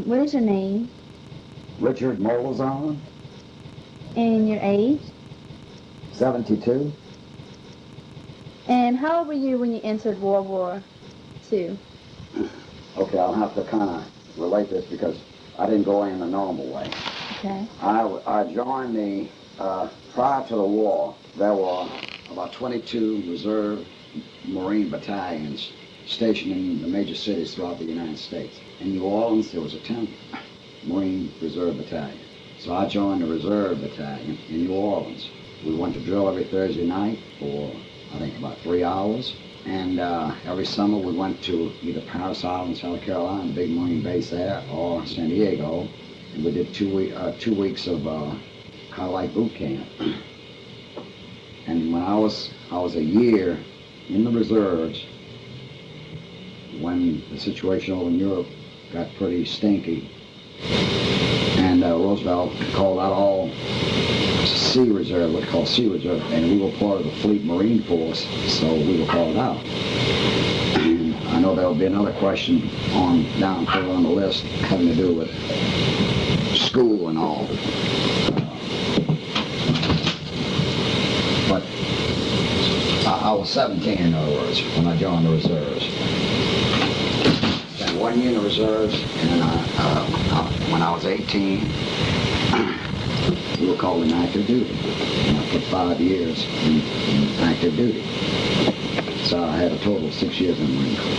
What is your name? Richard Molaison, And your age? 72. And how old were you when you entered World War II? Okay, I'll have to kind of relate this because I didn't go in the normal way. Okay. I joined the, prior to the war, there were about 22 reserve Marine battalions stationed in the major cities throughout the United States. In New Orleans, there was a 10th Marine Reserve Battalion. So I joined the Reserve Battalion in New Orleans. We went to drill every Thursday night for, I think, about 3 hours. And every summer we went to either Paris Island, South Carolina, big Marine base there, or San Diego. And we did 2 weeks of kind of like boot camp. And when I was a year in the reserves, when the situation over in Europe got pretty stinky, and Roosevelt called out all Sea Reserve, what they call Sea Reserve, and we were part of the Fleet Marine Force, so we were called out. And I know there'll be another question on down further on the list having to do with school and all. But I was 17, in other words, when I joined the reserves. Spent 1 year in the reserves, and then when I was 18, we were called in active duty. And I put 5 years in active duty. So I had a total of 6 years in the Marine Corps.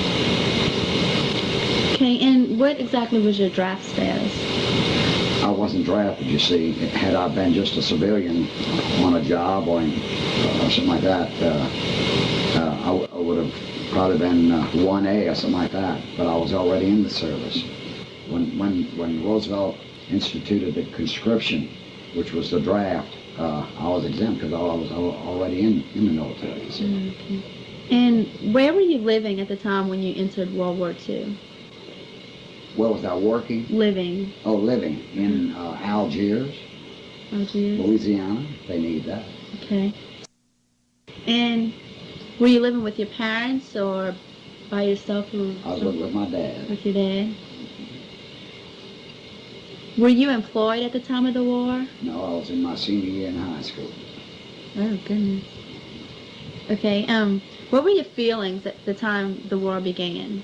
Okay, and what exactly was your draft status? I wasn't drafted, you see. Had I been just a civilian on a job or something like that, I would have probably been 1A or something like that, but I was already in the service. When Roosevelt instituted the conscription, which was the draft, I was exempt because I was already in the military. So. Okay. And where were you living at the time when you entered World War II? Where was I working? Living. Oh, living in Algiers, Algiers. Louisiana. They need that. Okay. And were you living with your parents or by yourself? Or I was living with my dad. With your dad? Were you employed at the time of the war? No, I was in my senior year in high school. Oh, goodness. Okay, what were your feelings at the time the war began?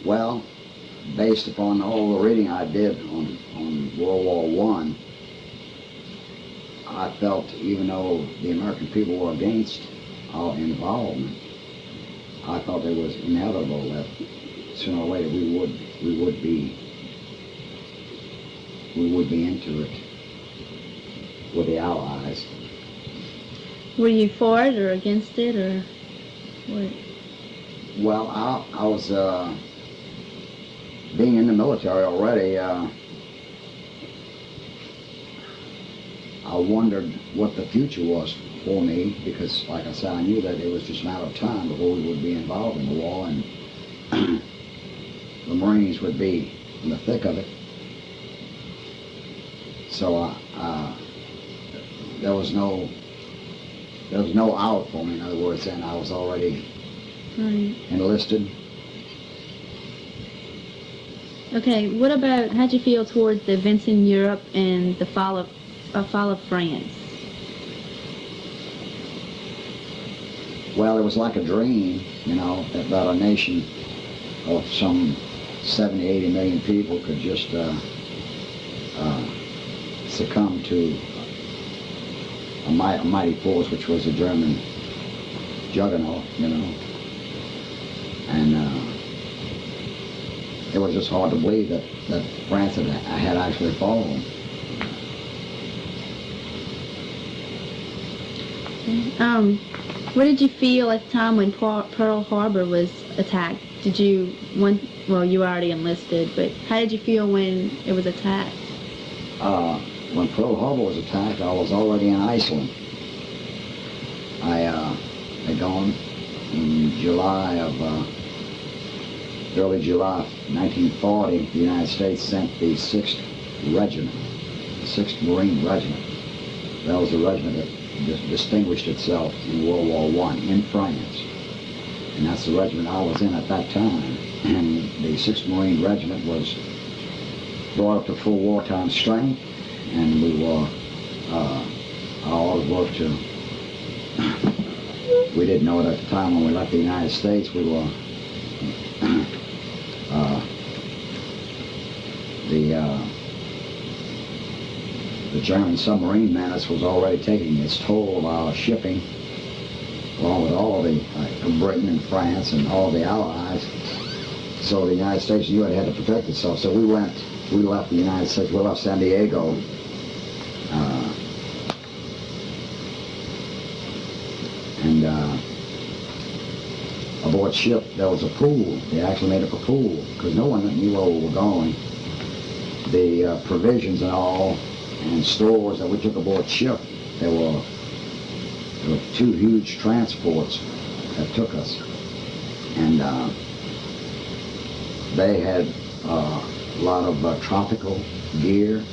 Well, based upon all the reading I did on World War I felt even though the American people were against our involvement, I thought it was inevitable that sooner or later we would be into it with the Allies. Were you for it or against it or what? Well, I was being in the military already. I wondered what the future was for me because, like I said, I knew that it was just a matter of time before we would be involved in the war, and the Marines would be in the thick of it. So there was no out for me. In other words, and I was already enlisted. Okay, what about, how'd you feel towards the events in Europe and the fall of France? Well, it was like a dream, you know, that a nation of some 70, 80 million people could just succumb to a mighty force, which was the German juggernaut, you know. And it was just hard to believe that France had actually fallen. What did you feel at the time when Pearl Harbor was attacked? Did you well, you were already enlisted, but how did you feel when it was attacked? When Pearl Harbor was attacked, I was already in Iceland. I had gone in early July of 1940. The United States sent the 6th Regiment, the 6th Marine Regiment. That was the regiment that distinguished itself in World War I in France. and that's the regiment I was in at that time. And the 6th Marine Regiment was brought up to full wartime strength, and we were all worked to. We didn't know it at the time when we left the United States. We were the German submarine menace was already taking its toll of our shipping, along with all the Britain and France and all the Allies. So the United States knew it had to protect itself. So we left the United States. We left San Diego. And aboard ship there was a pool. They actually made up a pool because no one knew where we were going. The provisions and all and stores that we took aboard ship, there were 2 huge transports that took us, and they had a lot of tropical gear,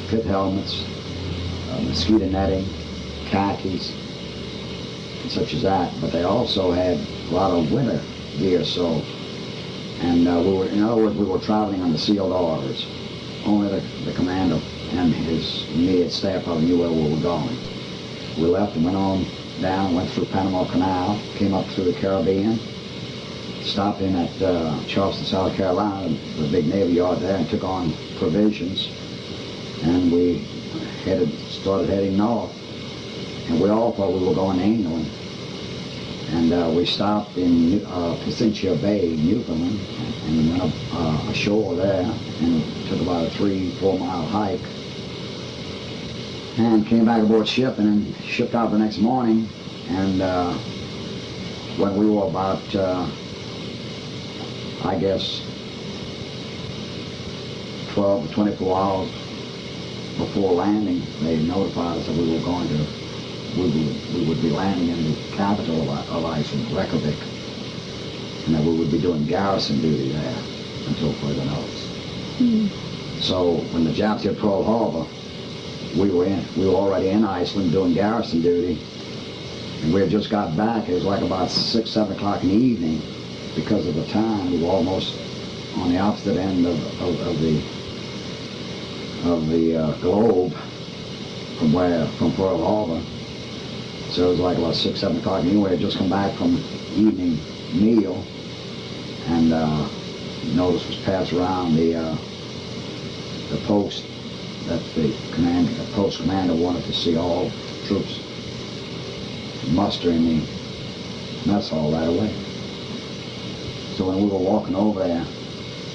pit helmets, mosquito netting, khakis, and such as that. But they also had a lot of winter gear. So, and in other words, we were traveling under sealed orders. Only the commander and his immediate staff probably knew where we were going. We left and went on down, went through Panama Canal, came up through the Caribbean, stopped in at Charleston, South Carolina, the big Navy yard there, and took on provisions. And we started heading north. And we all thought we were going to England. And we stopped in Placentia Bay, Newfoundland, and went up ashore there, and took about a 3-4 mile hike. And came back aboard ship, and then shipped out the next morning. And when we were about, I guess, 12 to 24 hours before landing, they notified us that we would be landing in the capital of Iceland, Reykjavik, and that we would be doing garrison duty there until further notice. So when the Japs hit Pearl Harbor, we were already in Iceland doing garrison duty, and we had just got back. It was like about 6, 7 o'clock in the evening. Because of the time, we were almost on the opposite end of the globe from Pearl Harbor. So it was like about 6, 7 o'clock. Anyway, I had just come back from evening meal, and notice was passed around the post that the post commander wanted to see all troops muster in the mess hall right away. So when we were walking over there,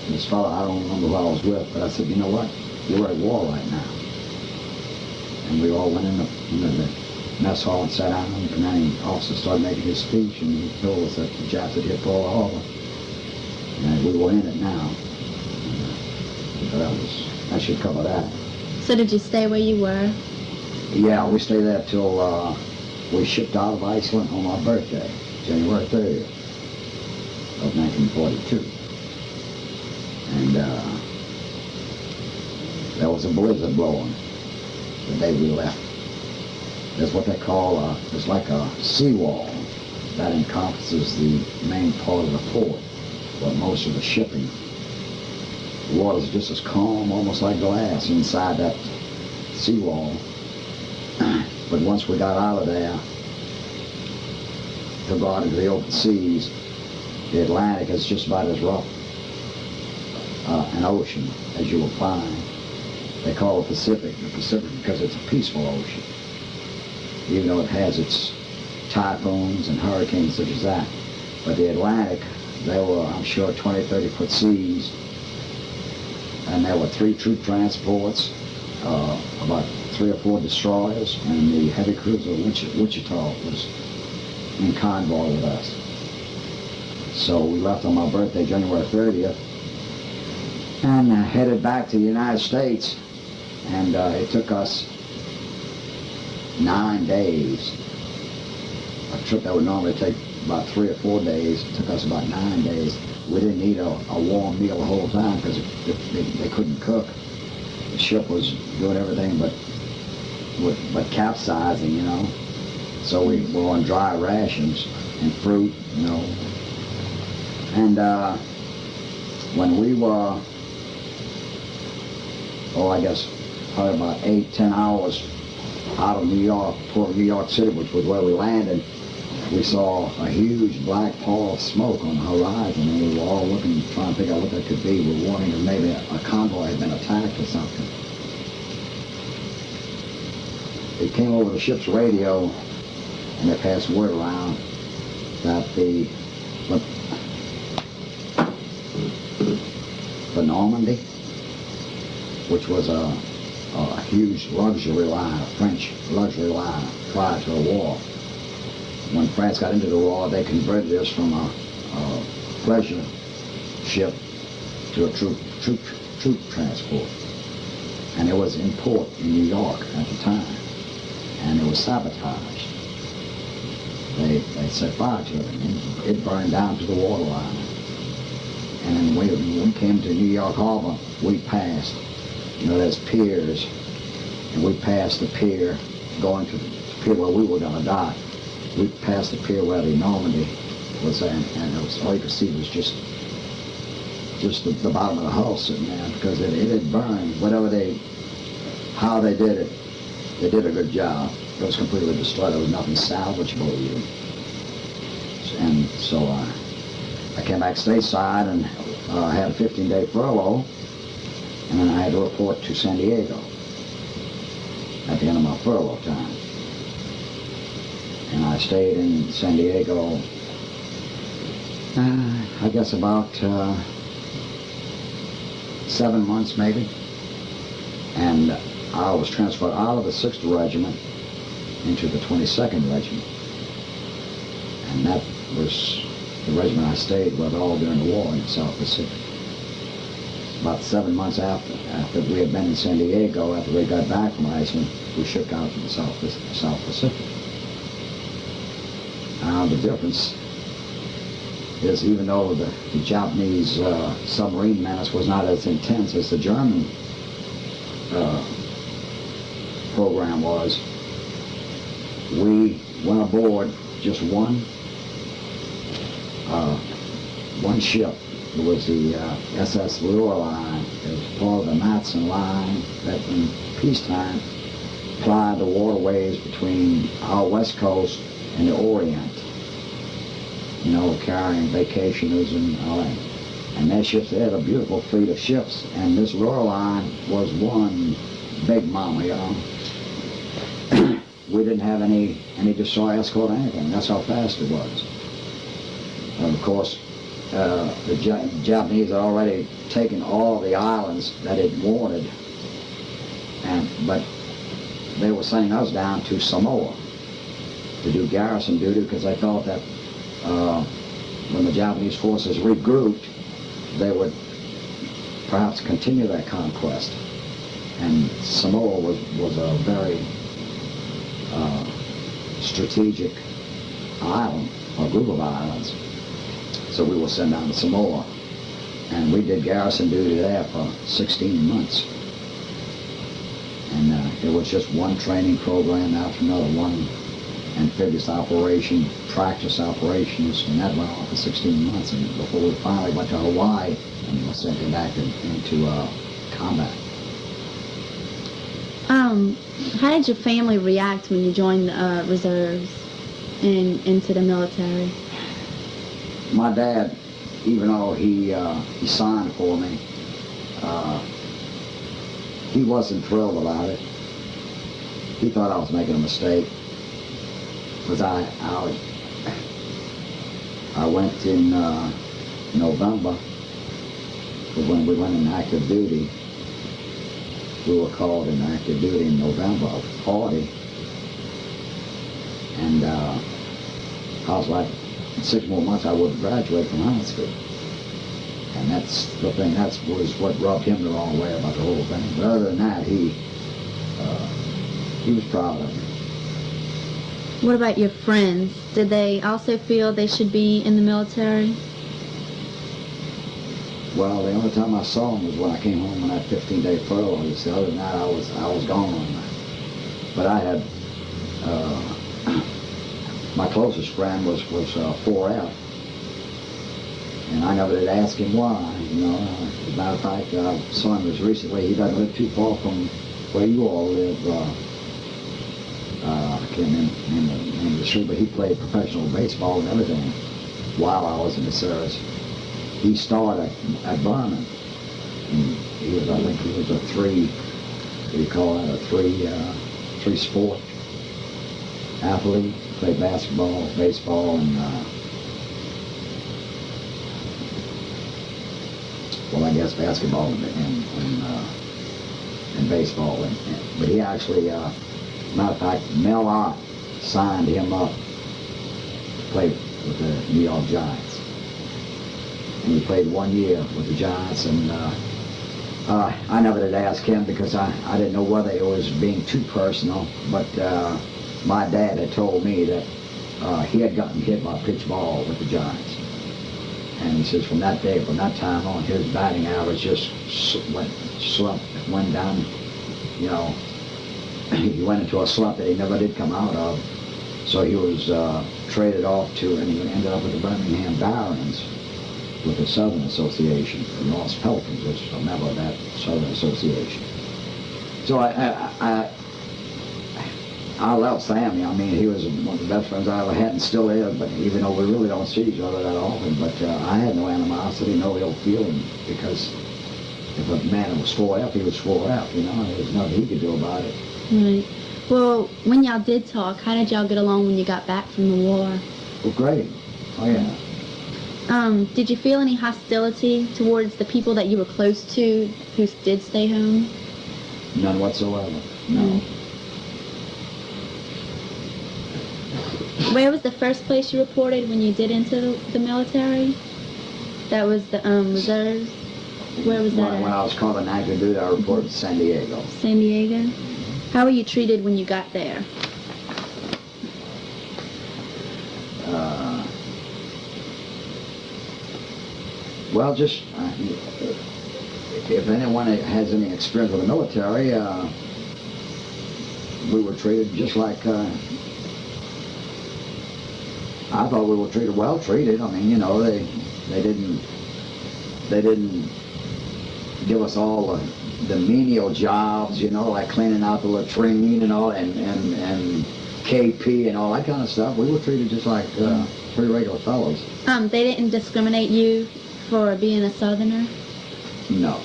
this fellow, I don't remember who I was with, but I said, you know what, we're at war right now. And we all went into the mess hall and sat down, and the commanding officer started making his speech, and he told us that the Japs had hit Pearl Harbor, and we were in it now. That should cover that. So did you stay where you were? Yeah, we stayed there till we shipped out of Iceland on my birthday, January 30th of 1942. And there was a blizzard blowing the day we left. There's what they call it's like a seawall that encompasses the main part of the port, but most of the shipping. The water's just as calm, almost like glass, inside that seawall. But once we got out of there to go out into the open seas, the Atlantic is just about as rough an ocean as you will find. They call it the Pacific because it's a peaceful ocean, even though it has its typhoons and hurricanes such as that. But the Atlantic, there were, I'm sure, 20, 30-foot seas, and there were 3 troop transports, about 3 or 4 destroyers, and the heavy cruiser Wichita was in convoy with us. So we left on my birthday, January 30th, and headed back to the United States, and it took us 9 days. A trip that would normally take about 3 or 4 days, it took us about 9 days. We didn't eat a warm meal the whole time because they couldn't cook. The ship was doing everything but capsizing, you know. So we were on dry rations and fruit, you know. And when we were, I guess probably about 8-10 hours out of New York, toward New York City, which was where we landed, we saw a huge black pall of smoke on the horizon, and we were all looking, trying to figure out what that could be. We were wondering if maybe a convoy had been attacked or something. It came over the ship's radio, and they passed word around that the Normandy, which was a huge luxury liner, a French luxury liner prior to the war. When France got into the war, they converted this from a pleasure ship to a troop transport. And it was in port in New York at the time. And it was sabotaged. They set fire to it, and it burned down to the waterline. And then when we came to New York Harbor, we passed, there's piers, and we passed the pier, going to the pier where we were going to dock. We passed the pier where the Normandy was at, and it was, all you could see was just the bottom of the hull sitting there, because it had burned. How they did it, they did a good job. It was completely destroyed. There was nothing salvageable even. And so I came back stateside and had a 15-day furlough, and then I had to report to San Diego at the end of my furlough time. And I stayed in San Diego, I guess about 7 months maybe. And I was transferred out of the 6th Regiment into the 22nd Regiment. And that was the regiment I stayed with all during the war in the South Pacific. About 7 months after we had been in San Diego, after we got back from Iceland, we shipped out to the South Pacific. The difference is, even though the Japanese submarine menace was not as intense as the German program was, we went aboard just one ship. It was the SS Ruiz. It was part of the Matson line that in peacetime plied the waterways between our west coast and the Orient, carrying vacationers and all that. And their ships, they had a beautiful fleet of ships, and this Ruiz was one big mama, We didn't have any destroyer escort or anything. That's how fast it was. And of course, the Japanese had already taken all the islands that it wanted, but they were sending us down to Samoa to do garrison duty, because they thought that when the Japanese forces regrouped, they would perhaps continue their conquest. And Samoa was a very strategic island, or group of islands. So we were sent down to Samoa, and we did garrison duty there for 16 months. And it was just one training program after another, one amphibious operation, practice operations, and that went on for 16 months, and before we finally went to Hawaii and were sent back into combat. How did your family react when you joined the reserves and into the military? My dad, even though he signed for me, he wasn't thrilled about it. He thought I was making a mistake, because I went in November, but when we went in active duty, we were called in active duty in November of 40, and I was like, in 6 more months I would graduate from high school. And that's the thing, that was what rubbed him the wrong way about the whole thing. But other than that, he was proud of me. What about your friends? Did they also feel they should be in the military? Well, the only time I saw them was when I came home on that 15-day furlough. Other than that, I was gone on that. But I had my closest friend was 4F. And I never did ask him why, you know. As a matter of fact, I saw him as recently. He doesn't live too far from where you all live. I can't remember the name of the street, but he played professional baseball and everything while I was in the service. He started at Berman. And I think he was a three sport athlete. Played basketball, baseball, and well, I guess basketball and baseball. But he actually, matter of fact, Mel Ott signed him up to play with the New York Giants. And he played 1 year with the Giants, and I never did ask him because I didn't know whether it was being too personal, but my dad had told me that he had gotten hit by a pitch ball with the Giants. And he says from that time on, his batting average just went down, you know. He went into a slump that he never did come out of. So he was traded off and he ended up with the Birmingham Barons with the Southern Association. The North Pelicans was a member of that Southern Association. So I love Sammy. I mean, he was one of the best friends I ever had and still is, but even though we really don't see each other that often, but I had no animosity, no ill feeling, because if a man was 4F, he was 4F, you know, there was nothing he could do about it. Right. Well, when y'all did talk, how did y'all get along when you got back from the war? Well, great. Oh, yeah. Did you feel any hostility towards the people that you were close to who did stay home? None whatsoever, no. Mm. Where was the first place you reported when you did enter the military? That was the reserves? Where was that When I was called on active duty, I reported to San Diego. San Diego? How were you treated when you got there? Well, just if anyone has any experience with the military, we were treated just like I thought we were well treated. I mean, you know, they didn't give us all the menial jobs, you know, like cleaning out the latrine and all, and KP and all that kind of stuff. We were treated just like pretty regular fellows. They didn't discriminate you for being a Southerner? No,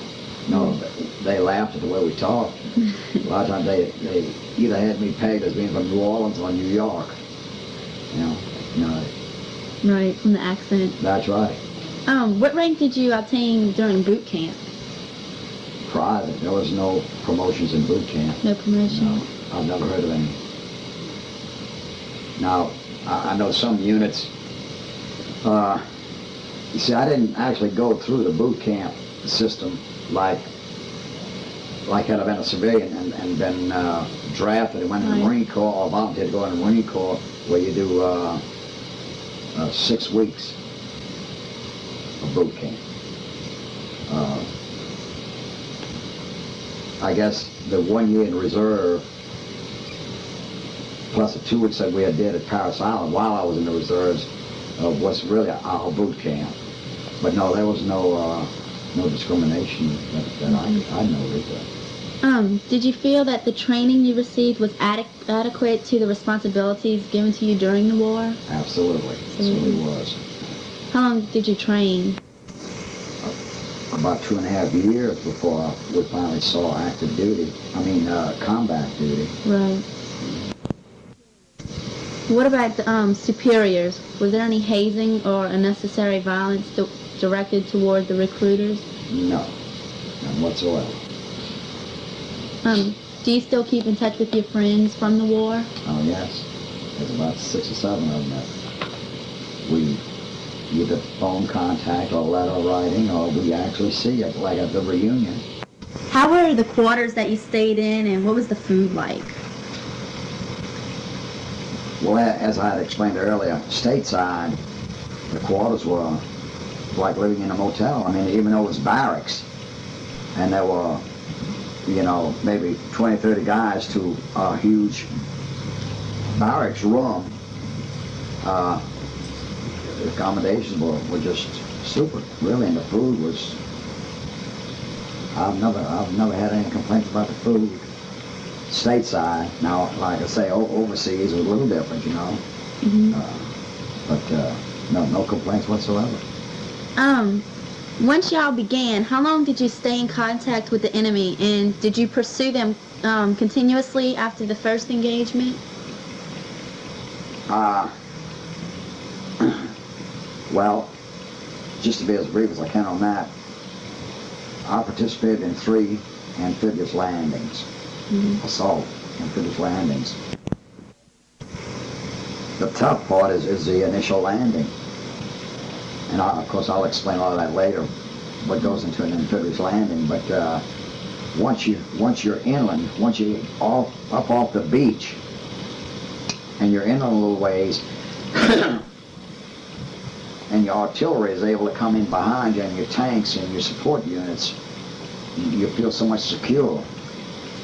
they laughed at the way we talked. A lot of times they either had me pegged as being from New Orleans or New York. You know. Right, from the accent. That's right. What rank did you obtain during boot camp? Private. There was no promotions in boot camp. No promotion? No, I've never heard of any. Now, I know some units, you see, I didn't actually go through the boot camp system like had I been a civilian and been drafted and went in the Marine Corps or volunteered to go in the Marine Corps, where you do 6 weeks of boot camp. I guess the 1 year in reserve, plus the 2 weeks that we had did at Paris Island while I was in the reserves, was really our boot camp. But no, there was no discrimination that I noticed. Did you feel that the training you received was adequate to the responsibilities given to you during the war? Absolutely. It really was. How long did you train? About 2.5 years before we finally saw active duty. Combat duty. Right. What about superiors? Was there any hazing or unnecessary violence directed toward the recruiters? No, none whatsoever. Do you still keep in touch with your friends from the war? Oh, yes. There's about 6 or 7 of them that we either phone contact or letter writing, or we actually see it, like at the reunion. How were the quarters that you stayed in, and what was the food like? Well, as I had explained earlier, stateside, the quarters were like living in a motel. I mean, even though it was barracks, and there were, you know, maybe 20, 30 guys to a huge barracks room, The accommodations were just super, really, and the food was. I've never had any complaints about the food. Stateside, now, like I say, overseas was a little different, you know. But no complaints whatsoever. Once y'all began, how long did you stay in contact with the enemy, and did you pursue them continuously after the first engagement? Well, just to be as brief as I can on that, I participated in 3 amphibious landings, assault amphibious landings. The tough part is the initial landing. And of course I'll explain all of that later, what goes into an amphibious landing. But once you're inland, once you're up off the beach, and you're inland a little ways, and your artillery is able to come in behind you, and your tanks and your support units, you feel so much secure.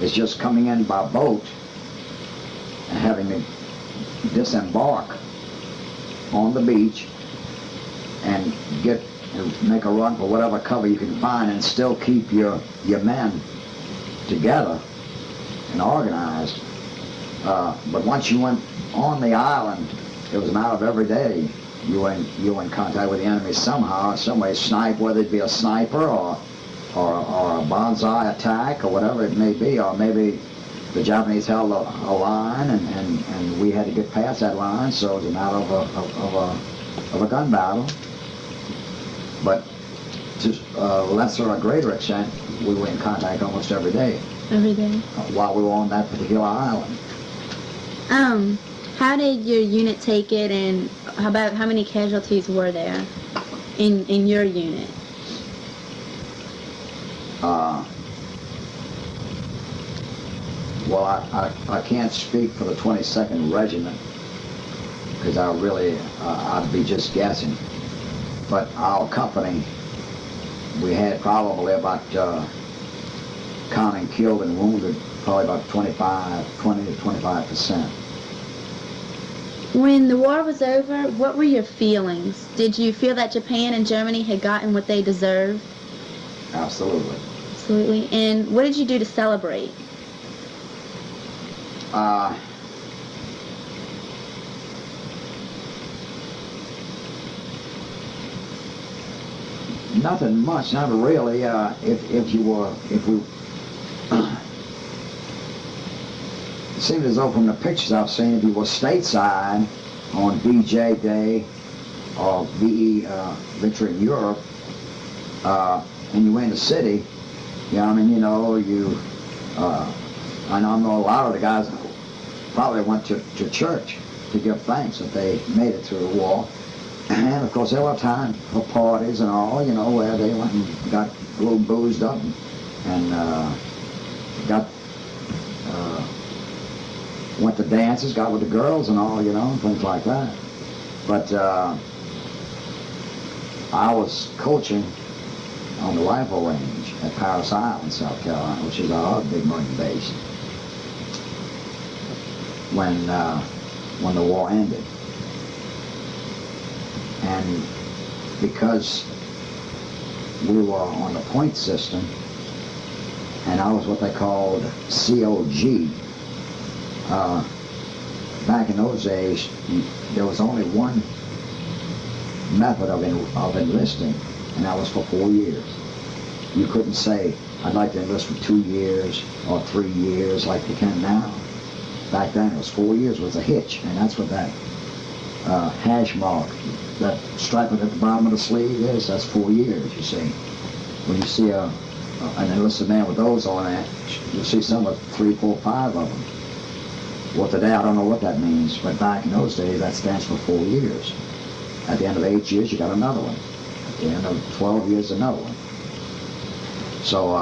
It's just coming in by boat and having to disembark on the beach and make a run for whatever cover you can find, and still keep your men together and organized. But once you went on the island, it was a matter of every day you were in contact with the enemy somehow, some way, whether it be a sniper or a bonsai attack or whatever it may be, or maybe the Japanese held a line and we had to get past that line, so it was a matter of a gun battle. But to a lesser or greater extent, we were in contact almost every day. Every day. While we were on that particular island. How did your unit take it, and how many casualties were there in your unit? Well, I can't speak for the 22nd Regiment, because I'd be just guessing. But our company, we had probably about, counting killed and wounded, probably about 20 to 25%. When the war was over, what were your feelings? Did you feel that Japan and Germany had gotten what they deserved? Absolutely. Absolutely. And what did you do to celebrate? Nothing much, not really. If we, it seemed as though from the pictures I've seen, if you were stateside on VJ Day or VE Victory in Europe, and you were in the city, I know a lot of the guys probably went to church to give thanks that they made it through the war. And of course there were times for parties and all, where they went and got a little boozed up and went to dances, got with the girls and all, things like that. But I was coaching on the rifle range at Paris Island, South Carolina, which is our big Marine base, when the war ended. And because we were on the point system, and I was what they called COG, back in those days, there was only one method of enlisting, and that was for 4 years. You couldn't say, I'd like to enlist for 2 years or 3 years like you can now. Back then it was 4 years was a hitch, and that's what that hash mark, that stripe at the bottom of the sleeve is, that's 4 years, you see. When you see an enlisted man with those on it, you'll see some with 3, 4, 5 of them. Well, today I don't know what that means, but back in those days that stands for 4 years. At the end of 8 years you got another one. At the end of 12 years another one. So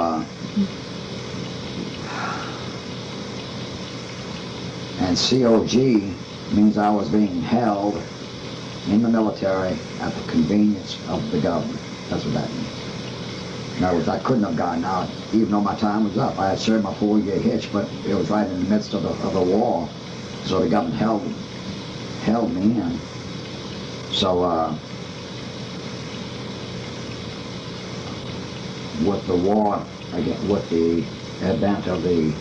and COG means I was being held in the military at the convenience of the government. That's what that means. In other words, I couldn't have gotten out, even though my time was up. I had served my 4-year hitch, but it was right in the midst of the war, so the government held me in. So with the war, again, with the advent of the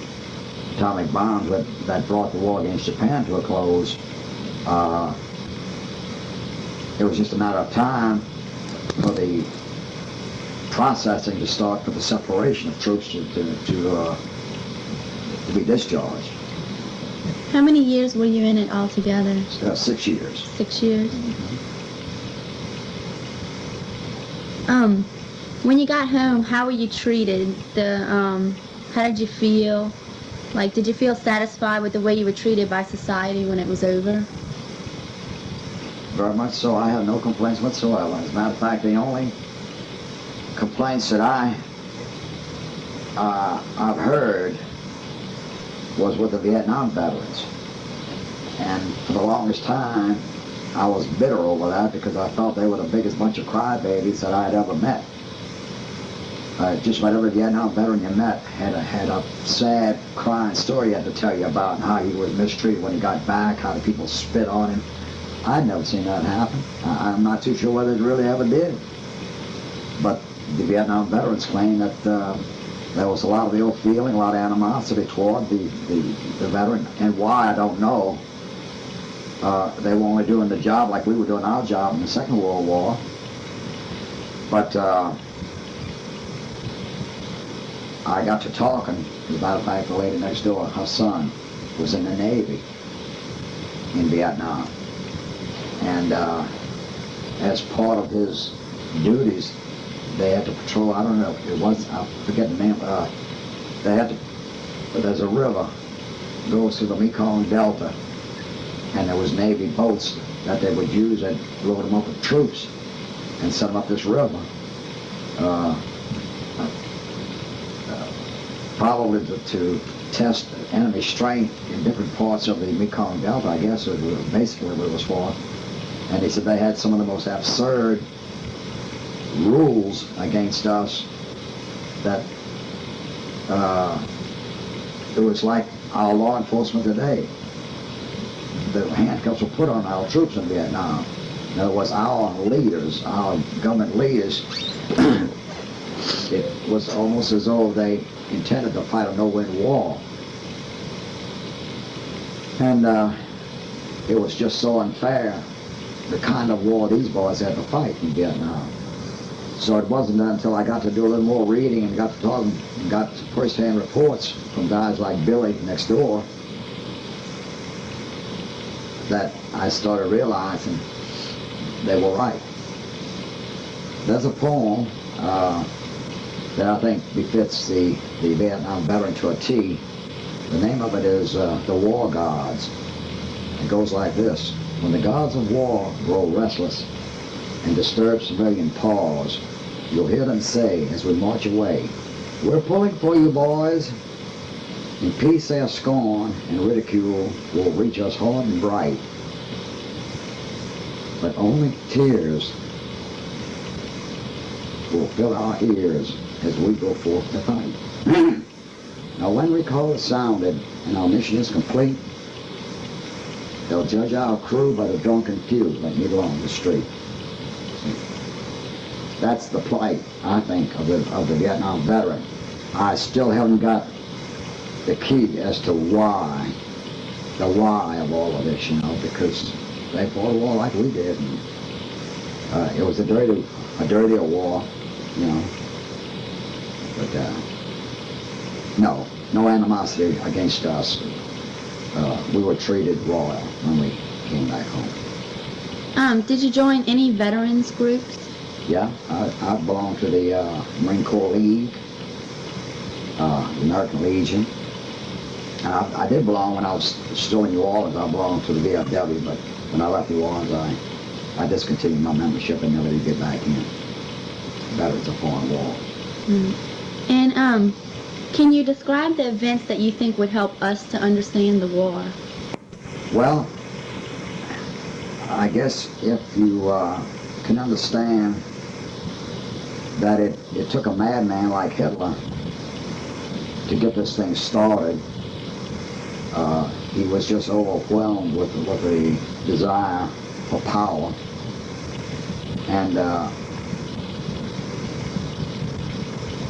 atomic bombs that brought the war against Japan to a close, it was just a matter of time for the processing to start for the separation of troops to be discharged. How many years were you in it altogether? 6 years. 6 years. When you got home, how were you treated? How did you feel? Like, did you feel satisfied with the way you were treated by society when it was over? Very much so. I have no complaints whatsoever. As a matter of fact, the only complaints that I've heard was with the Vietnam veterans. And for the longest time, I was bitter over that because I thought they were the biggest bunch of crybabies that I had ever met. Just about every Vietnam veteran you met had a sad, crying story he had to tell you about how he was mistreated when he got back, how the people spit on him. I'd never seen that happen. I'm not too sure whether it really ever did. But the Vietnam veterans claim that there was a lot of ill feeling, a lot of animosity toward the veteran, and why, I don't know. They were only doing the job like we were doing our job in the Second World War. But I got to talking. As a matter of fact, the lady next door, her son, was in the Navy in Vietnam. And as part of his duties, they had to patrol, I don't know, I forget the name, they had to, but there's a river, goes through the Mekong Delta, and there was Navy boats that they would use and load them up with troops and send them up this river. Probably to test enemy strength in different parts of the Mekong Delta, I guess is basically what it was for. And he said they had some of the most absurd rules against us that it was like our law enforcement today. The handcuffs were put on our troops in Vietnam. In other words, our leaders, our government leaders, it was almost as though they intended to fight a no-win war. And it was just so unfair, the kind of war these boys had to fight in Vietnam. So it wasn't until I got to do a little more reading and got to talking and got first-hand reports from guys like Billy next door that I started realizing they were right. There's a poem that I think befits the Vietnam veteran to a T. The name of it is The War Gods. It goes like this. When the gods of war grow restless and disturb civilian pause, you'll hear them say as we march away, "We're pulling for you, boys." In peace their scorn and ridicule will reach us hard and bright, but only tears will fill our ears as we go forth to fight. Now when recall is sounded and our mission is complete, they'll judge our crew by the drunken few that meet along the street. That's the plight, I think, of the Vietnam veteran. I still haven't got the key as to why, the why of all of this, you know, because they fought a war like we did. And, it was a dirtier war, you know. But no animosity against us. We were treated royal when we came back home. Did you join any veterans groups? Yeah, I belong to the Marine Corps League, the American Legion. And I did belong when I was still in New Orleans. I belonged to the WWII, but when I left New Orleans, I discontinued my membership and never did get back in. Veterans of Foreign War. And can you describe the events that you think would help us to understand the war? Well, I guess if you can understand that it took a madman like Hitler to get this thing started. He was just overwhelmed with the desire for power, And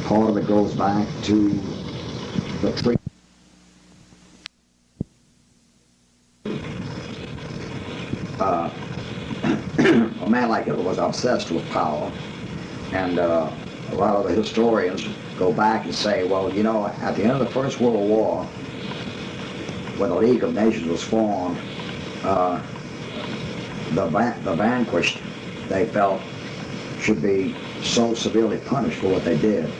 part of it goes back to the treaty. A man like Hitler was obsessed with power, and a lot of the historians go back and say, well, you know, at the end of the First World War, when the League of Nations was formed, the vanquished, they felt, should be so severely punished for what they did,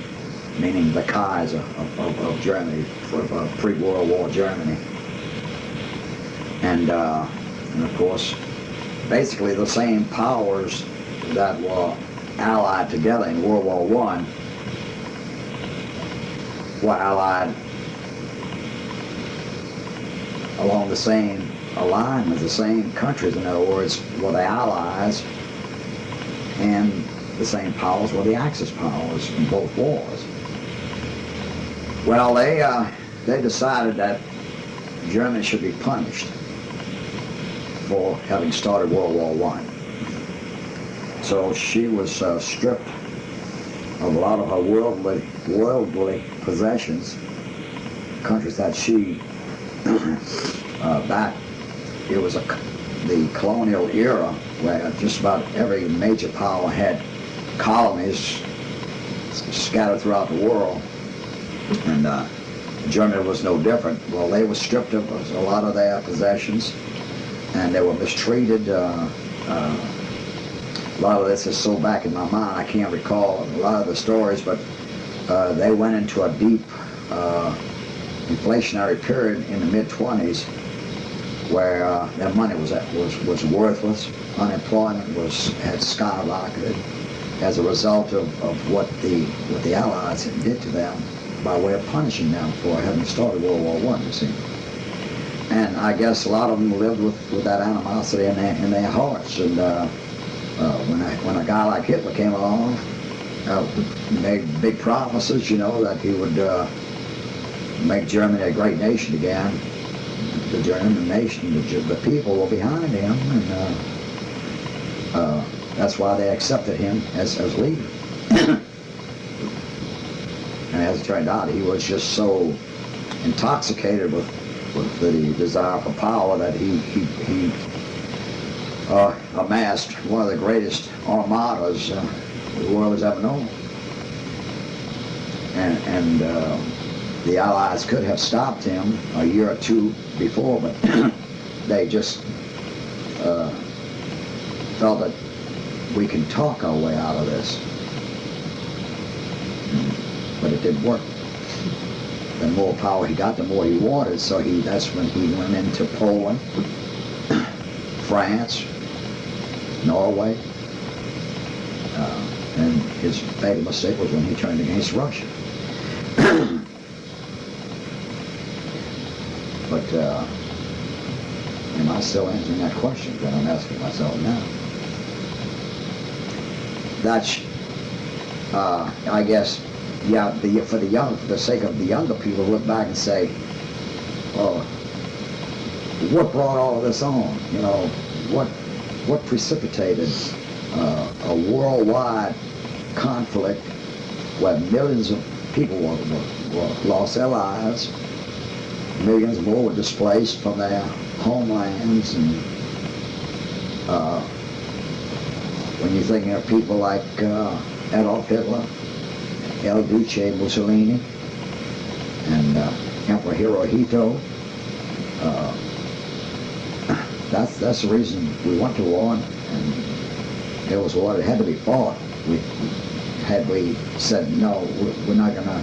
meaning the Kaiser of Germany, of pre-World War Germany. And of course, basically the same powers that were allied together in World War I were allied along the same alignment, the same countries, in other words, were the Allies, and the same powers were the Axis powers in both wars. Well, they decided that Germany should be punished for having started World War I. So she was stripped of a lot of her worldly possessions, countries that she, back, it was the colonial era where just about every major power had colonies scattered throughout the world, and Germany was no different. Well, they were stripped of a lot of their possessions, and they were mistreated. A lot of this is so back in my mind I can't recall a lot of the stories, but they went into a deep inflationary period in the mid-20s where their money was worthless, unemployment had skyrocketed as a result of what the Allies did to them by way of punishing them for having started World War I, you see. And I guess a lot of them lived with that animosity in their hearts. And when a guy like Hitler came along, made big promises, you know, that he would make Germany a great nation again. The German nation, the people were behind him, and that's why they accepted him as leader. And as it turned out, he was just so intoxicated with the desire for power that he amassed one of the greatest armadas the world has ever known. And the Allies could have stopped him a year or two before, but they just felt that we can talk our way out of this. But it didn't work. The more power he got, the more he wanted, so that's when he went into Poland, France, Norway, and his fatal mistake was when he turned against Russia. But am I still answering that question that I'm asking myself now? That's, I guess, yeah, for the sake of the younger people, look back and say, what brought all of this on? You know, what precipitated a worldwide conflict where millions of people lost their lives, millions more were displaced from their homelands, and when you're thinking of people like Adolf Hitler, El Duce Mussolini, and Emperor Hirohito, that's the reason we went to war, and it was war that had to be fought. Had we said, no, we're not going to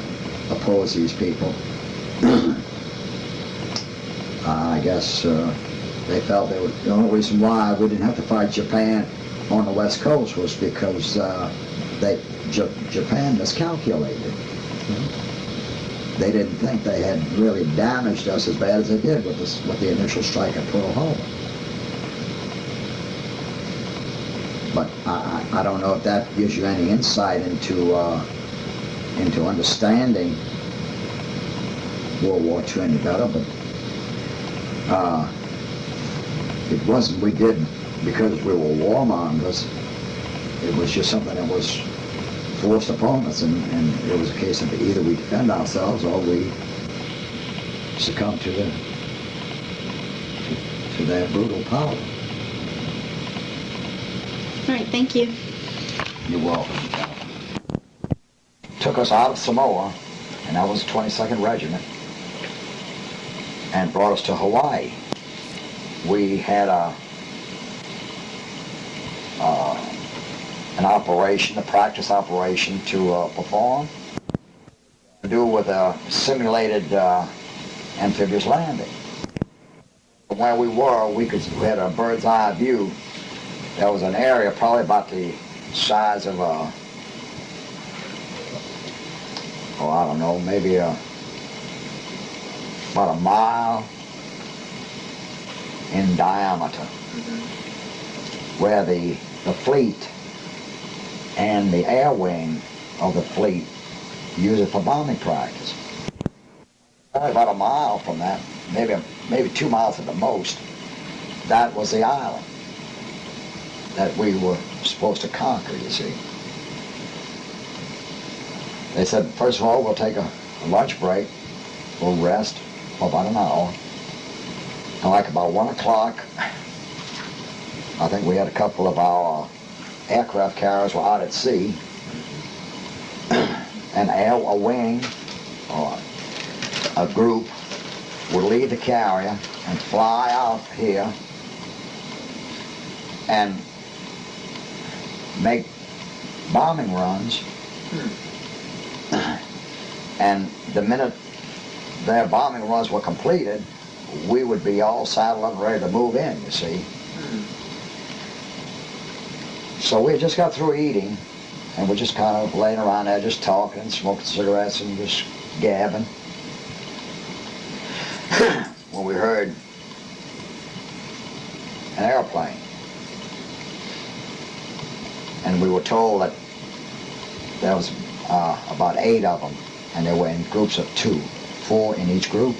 oppose these people, I guess they felt the only reason why we didn't have to fight Japan on the West Coast was because Japan miscalculated. They didn't think they had really damaged us as bad as they did with the initial strike at Pearl Harbor. But I don't know if that gives you any insight into understanding World War II any better, but it wasn't we did because we were warmongers. it was just something that was forced upon us, and it was a case of either we defend ourselves or we succumb to their brutal power. All right, thank you. You're welcome. Took us out of Samoa, and that was the 22nd Regiment, and brought us to Hawaii. We had an operation, a practice operation to perform, to do with a simulated amphibious landing. Where we were, we had a bird's eye view. There was an area probably about the size of I don't know, maybe about a mile in diameter, where the fleet and the air wing of the fleet use it for bombing practice. About a mile from that, maybe 2 miles at the most, that was the island that we were supposed to conquer, you see. They said, first of all, we'll take a lunch break, we'll rest for about an hour, and like about 1 o'clock, I think we had a couple of our aircraft carriers were out at sea, and a wing or a group would leave the carrier and fly out here and make bombing runs. And the minute their bombing runs were completed, we would be all saddled up and ready to move in, you see. So we just got through eating, and we're just kind of laying around there just talking and smoking cigarettes and just gabbing. When we heard an airplane. And we were told that there was about 8 of them, and they were in groups of 2, 4 in each group.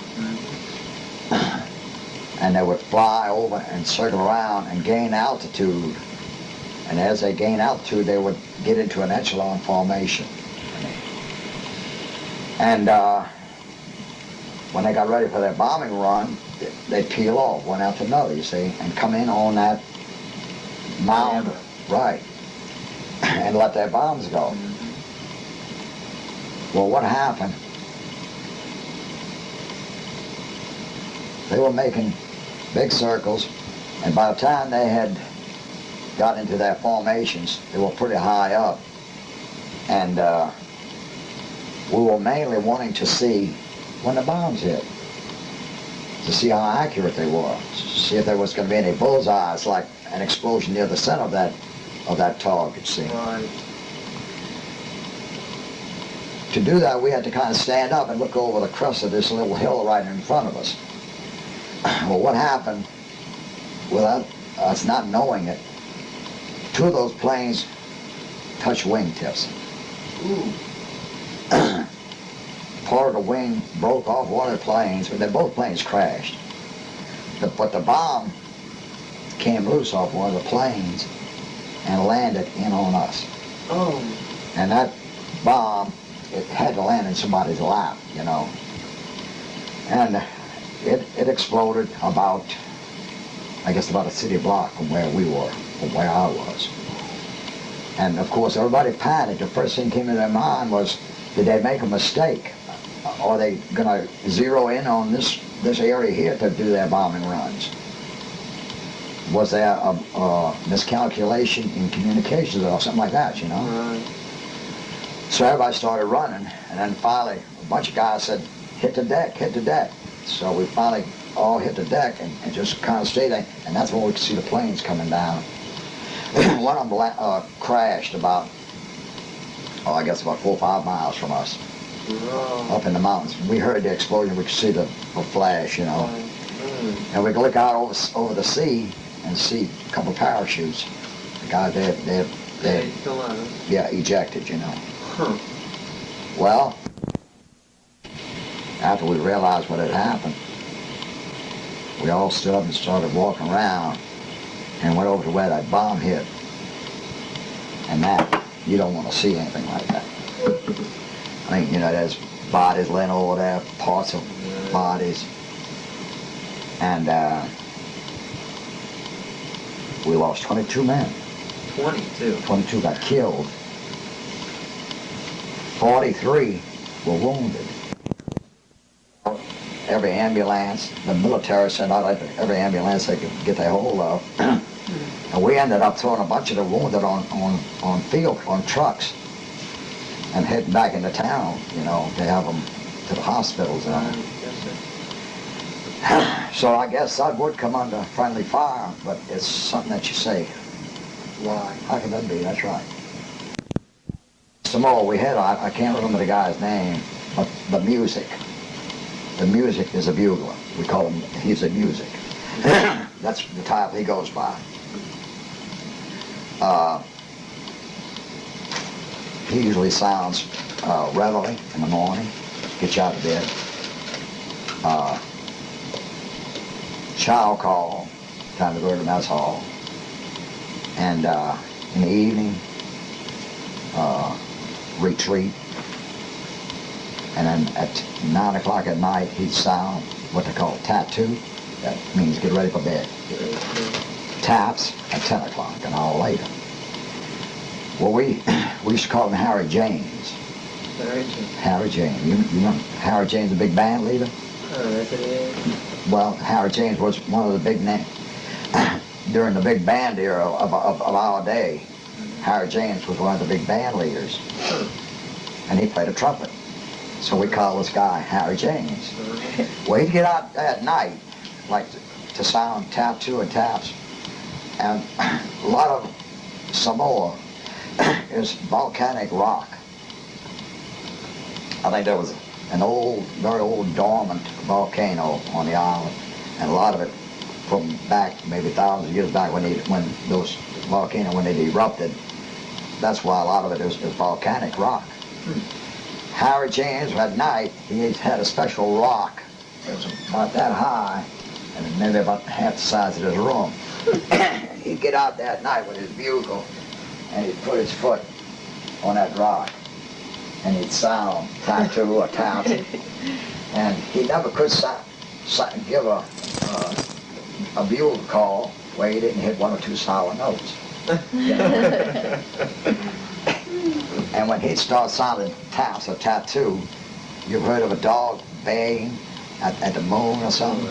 And they would fly over and circle around and gain altitude. And as they gain altitude, they would get into an echelon formation. And when they got ready for their bombing run, they'd peel off one after another, you see, and come in on that mound, right, and let their bombs go. Well, what happened? They were making big circles, and by the time they had got into their formations, they were pretty high up, and we were mainly wanting to see when the bombs hit, to see how accurate they were, to see if there was going to be any bullseyes, like an explosion near the center of that target, see. Right. To do that, we had to kind of stand up and look over the crest of this little hill right in front of us. Well, what happened, without us not knowing it, 2 of those planes touched wingtips. Part of the wing broke off one of the planes, but both planes crashed. But the bomb came loose off one of the planes and landed in on us. Oh. And that bomb, it had to land in somebody's lap, you know. And it exploded about, I guess, about a city block from where we were, from where I was. And of course, everybody panicked. The first thing came to their mind was, did they make a mistake? Are they going to zero in on this area here to do their bombing runs? Was there a miscalculation in communications or something like that, you know? Right. So everybody started running, and then finally a bunch of guys said, hit the deck, hit the deck. So we finally all hit the deck and just kind of stayed there, and that's when we could see the planes coming down. One of them crashed about, I guess about 4 or 5 miles from us, up in the mountains. We heard the explosion, we could see the flash, you know. And we could look out over the sea and see a couple of parachutes. The guy they yeah, ejected, you know. Huh. Well, after we realized what had happened, we all stood up and started walking around and went over to where that bomb hit. And that, you don't want to see anything like that. I mean, you know, there's bodies laying over there, parts of bodies. And we lost 22 men. 22. 22 got killed. 43 were wounded. Every ambulance, the military sent out every ambulance they could get their hold of. And we ended up throwing a bunch of the wounded on trucks and heading back into town, you know, to have them to the hospitals and all. So I guess that would come under friendly fire, but it's something that you say, Why? how can that be? That's right. Some more we had, I can't remember the guy's name, but the music is a bugler. We call him, he's a music. That's the title he goes by. He usually sounds reveille in the morning, get you out of bed. Chow call, time to go to the mess hall. And in the evening, retreat. And then at 9 o'clock at night, he'd sound what they call tattoo. That means get ready for bed. Taps at 10 o'clock, an hour later. Well, we used to call him Harry James. Harry James. You know Harry James, the big band leader? Yes, it is. Well, Harry James was one of the big names. During the big band era of our day, Harry James was one of the big band leaders. And he played a trumpet. So we call this guy Harry James. Well, he'd get out at night, like to sound tattoo and taps. And a lot of Samoa is volcanic rock. I think there was an old, very old dormant volcano on the island, and a lot of it from back maybe thousands of years back when those volcanoes, when they erupted. That's why a lot of it is volcanic rock. Harry James, at night, he had a special rock. It was about that high, and maybe about half the size of his room. He'd get out that night with his bugle, and he'd put his foot on that rock, and he'd sound tattoo or tap. And he never could give a bugle call where he didn't hit one or two sour notes. You know? And when he'd start sounding taps or tattoo, you've heard of a dog baying at the moon or something?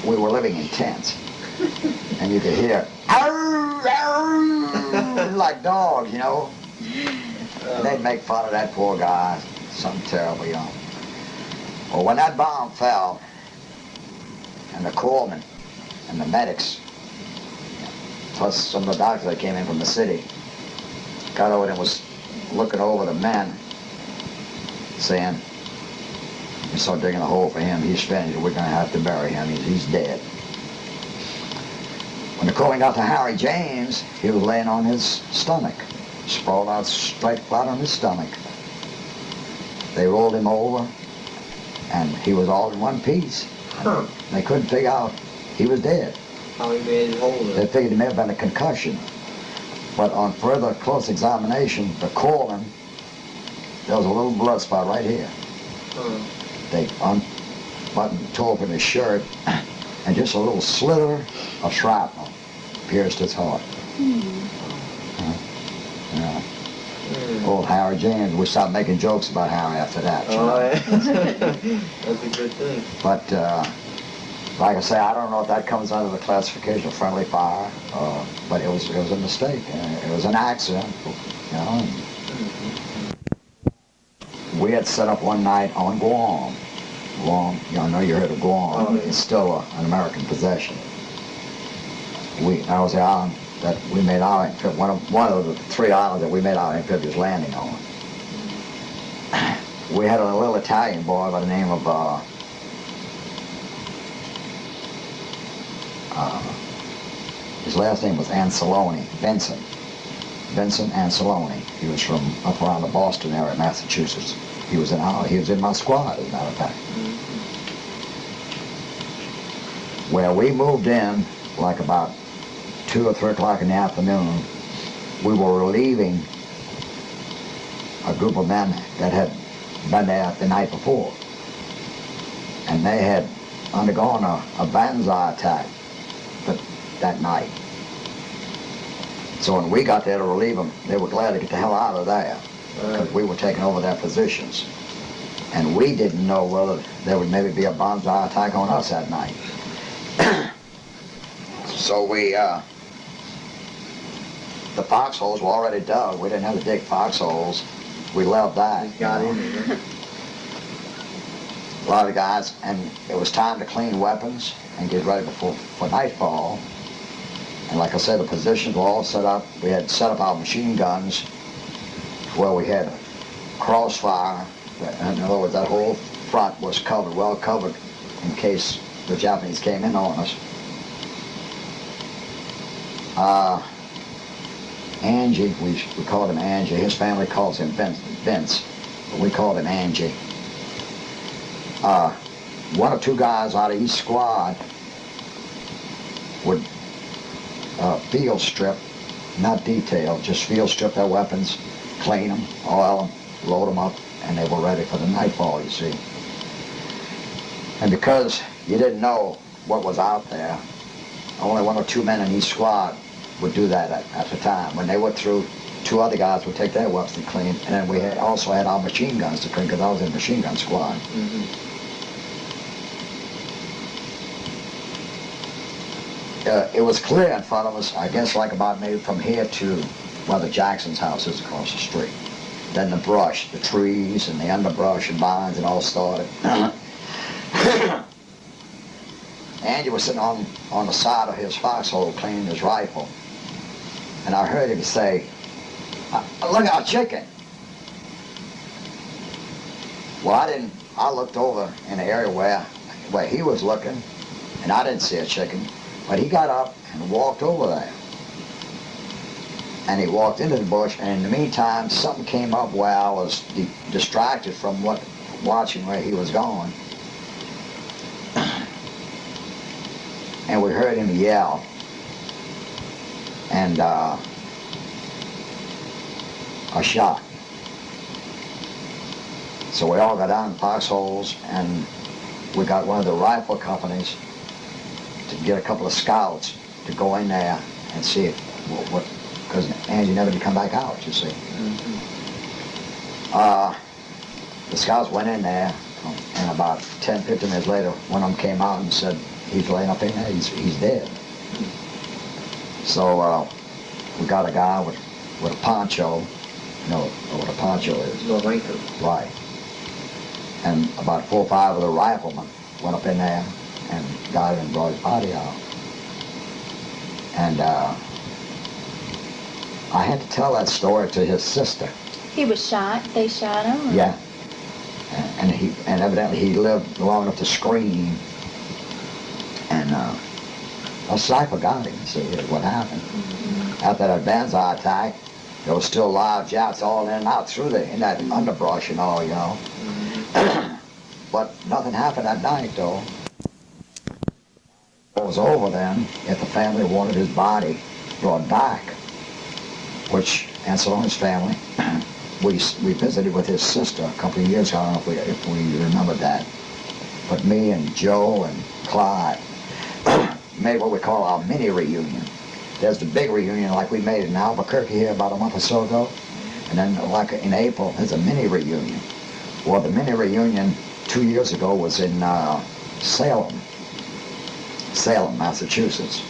We were living in tents, and you could hear, "Arr, arr," like dogs, you know. And they'd make fun of that poor guy, something terrible, you know. Well, when that bomb fell, and the corpsmen and the medics, plus some of the doctors that came in from the city, got over and was looking over the men, saying, "We start digging a hole for him. He's finished. We're going to have to bury him. He's dead." When the calling got to Harry James, he was laying on his stomach, sprawled out straight flat on his stomach. They rolled him over, and he was all in one piece. They couldn't figure out he was dead. How he made it hold They it. figured it may have been a concussion. But on further close examination, the colon, there was a little blood spot right here. They unbuttoned, tore open his shirt, and just a little slither of shrapnel pierced his heart. Yeah. Old Harry James, we stopped making jokes about Harry after that. You know? Yeah. That's a good thing. But like I say, I don't know if that comes under the classification of friendly fire, but it was a mistake. It was an accident, you know. We had set up one night on Guam. Guam, you know, I know you heard of Guam. Oh, yeah. It's still an American possession. That was the island that we made our one of the three islands that we made our amphibious landing on. We had a little Italian boy by the name of his last name was Anceloni, Vincent Anceloni. He was from up around the Boston area, Massachusetts. He was in my squad, as a matter of fact. Where we moved in, like about 2 or 3 o'clock in the afternoon, we were relieving a group of men that had been there the night before. And they had undergone a banzai attack that night. So when we got there to relieve them, they were glad to get the hell out of there, because we were taking over their positions. And we didn't know whether there would maybe be a banzai attack on us that night. So the foxholes were already dug. We didn't have to dig foxholes. We left that. Just got in there. A lot of guys, and it was time to clean weapons and get ready for nightfall. And like I said, the positions were all set up. We had set up our machine guns where we had crossfire. In other words, that whole front was covered, well covered, in case the Japanese came in on us. Angie, we called him Angie. His family calls him Vince, but we called him Angie. 1 or 2 guys out of each squad would field strip, not detail, just field strip their weapons, clean them, oil them, load them up, and they were ready for the nightfall, you see. And because you didn't know what was out there, only 1 or 2 men in each squad would do that at the time. When they were through, 2 other guys would take their weapons to clean, and then we also had our machine guns to clean, because I was in the machine gun squad. Mm-hmm. It was clear in front of us, I guess like about maybe from here to Mother Jackson's house is across the street. Then the brush, the trees and the underbrush and vines and all started. Andy was sitting on the side of his foxhole cleaning his rifle. And I heard him say, "Look at our chicken." Well, I looked over in the area where he was looking, and I didn't see a chicken. But he got up and walked over there. And he walked into the bush, and in the meantime, something came up where I was distracted from watching where he was going. And we heard him yell. And a shot. So we all got down in foxholes, and we got one of the rifle companies to get a couple of scouts to go in there and see what because Angie never did come back out, you see. Mm-hmm. The scouts went in there, and about 10, 15 minutes later, one of them came out and said, "He's laying up in there, he's dead." So we got a guy with a poncho, you know what a poncho is. No raincoat. Right. And about 4 or 5 of the riflemen went up in there and got him and brought his body out. And I had to tell that story to his sister. He was shot. They shot him? Or? Yeah. And evidently he lived long enough to scream. And a sniper got him, see, is what happened. Mm-hmm. After that banzai attack, there was still live Japs all in and out in that underbrush and all, you know. Mm-hmm. But nothing happened that night, though. It was over then if the family wanted his body brought back, which Ancelone's family, we visited with his sister a couple of years ago. I don't know if we remember that. But me and Joe and Clyde made what we call our mini reunion. There's the big reunion like we made in Albuquerque here about a month or so ago. And then like in April, there's a mini reunion. Well, the mini reunion 2 years ago was in Salem, Massachusetts,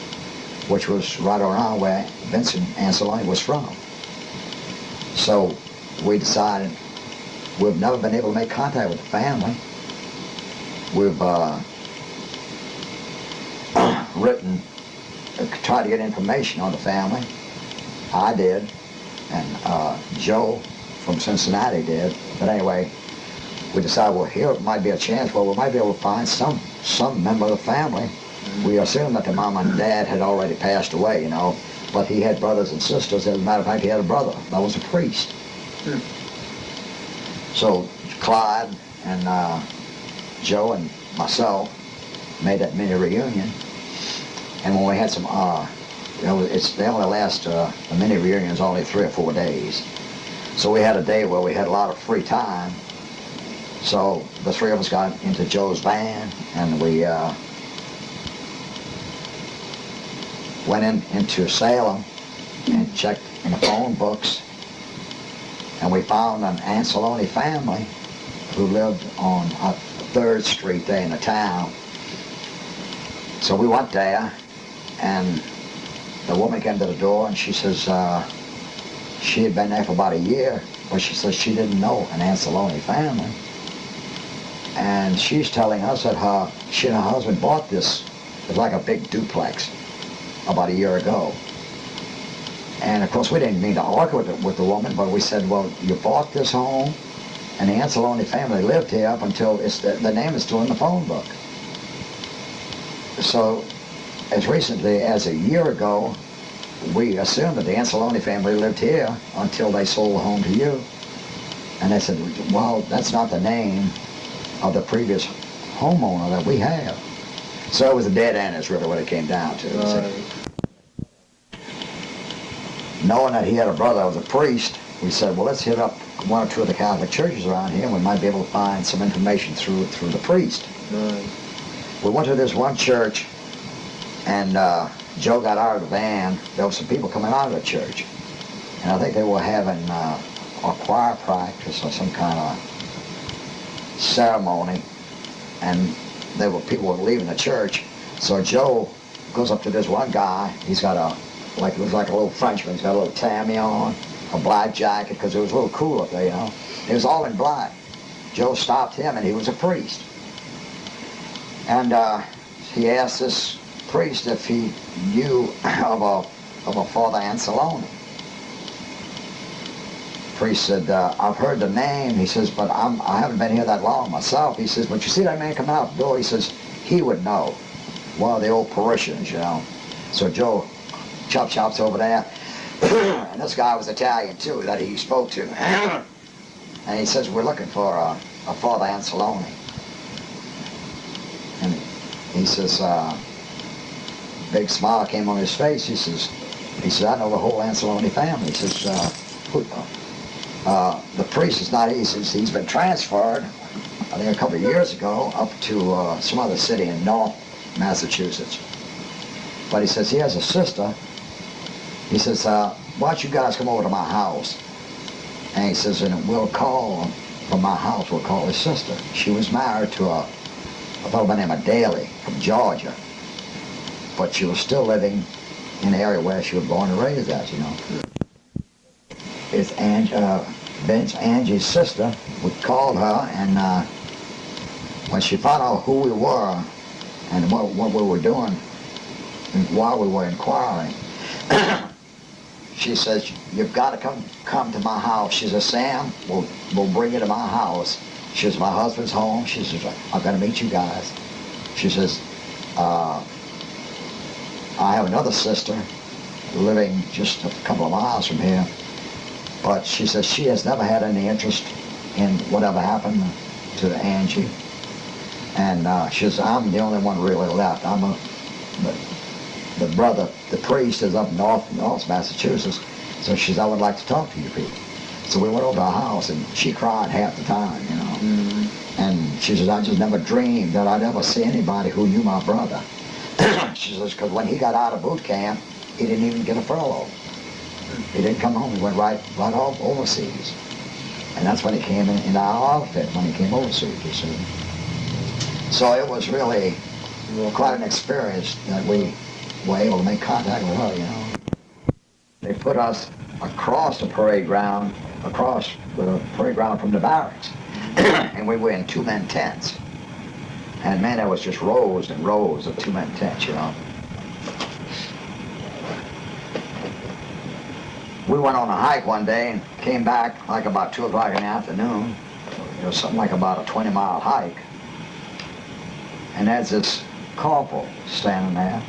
which was right around where Vincent Ancelone was from. So we decided we've never been able to make contact with the family. We've tried to get information on the family. I did, and Joe from Cincinnati did. But anyway, we decided, well, here might be a chance where we might be able to find some member of the family. We assumed that the mom and dad had already passed away, you know, but he had brothers and sisters. As a matter of fact, he had a brother that was a priest. So Clyde and Joe and myself made that mini reunion. And when we had some they only last, the mini reunions only 3 or 4 days. So we had a day where we had a lot of free time. So the 3 of us got into Joe's van, and we went into Salem and checked in the phone books, and we found an Anceloni family who lived on 3rd Street there in the town. So we went there, and the woman came to the door, and she says she had been there for about a year, but she says she didn't know an Anceloni family. And she's telling us that she and her husband bought this, it was like a big duplex, about a year ago. And of course we didn't mean to argue with the woman, but we said, well, you bought this home, and the Anceloni family lived here up until the name is still in the phone book. So as recently as a year ago, we assumed that the Anceloni family lived here until they sold the home to you. And they said, well, that's not the name of the previous homeowner that we have. So it was a dead end is really what it came down to. Right. Knowing that he had a brother that was a priest, we said, well, let's hit up 1 or 2 of the Catholic churches around here, and we might be able to find some information through the priest. Right. We went to this one church, and Joe got out of the van. There were some people coming out of the church, and I think they were having a choir practice or some kind of ceremony, and people were leaving the church. So Joe goes up to this one guy. He's got it was like a little Frenchman. He's got a little tammy on, a black jacket, because it was a little cool up there, you know. It was all in black. Joe stopped him, and he was a priest. And he asked this priest if he knew of a Father Anceloni. The priest said, I've heard the name. He says, but I haven't been here that long myself. He says, but you see that man coming out the door? He says, he would know. One of the old parishioners, you know. So Joe chops over there, and this guy was Italian too that he spoke to, and he says, we're looking for a Father Anceloni. And he says, big smile came on his face. He says, I know the whole Anceloni family. He says, the priest is not, he says, he's been transferred, I think a couple of years ago, up to some other city in North Massachusetts. But he says he has a sister. He says, why don't you guys come over to my house? And he says, and we'll call from my house, we'll call his sister. She was married to a fellow by the name of Daly from Georgia. But she was still living in the area where she was born and raised at, you know. It's Vince, Angie's sister. We called her, and when she found out who we were and what we were doing while we were inquiring, she says, you've got to come to my house. She says, Sam, we'll bring you to my house. She says, my husband's home. She says, I've got to meet you guys. She says, I have another sister living just a couple of miles from here. But she says she has never had any interest in whatever happened to Angie. And she says, I'm the only one really left. The brother, the priest, is up north Massachusetts. So she says, I would like to talk to you people. So we went over to her house, and she cried half the time, you know. Mm-hmm. And she says, I just never dreamed that I'd ever see anybody who knew my brother. She says, because when he got out of boot camp, he didn't even get a furlough. He didn't come home. He went right off overseas. And that's when he came in our outfit, when he came overseas, you see. So it was really quite an experience that we were able to make contact with her, you know. They put us across the parade ground, across the parade ground from the barracks. And we were in 2-man tents. And man, there was just rows and rows of 2-man tents, you know. We went on a hike one day and came back like about 2 o'clock in the afternoon. It was something like about a 20-mile hike. And there's this corporal standing there,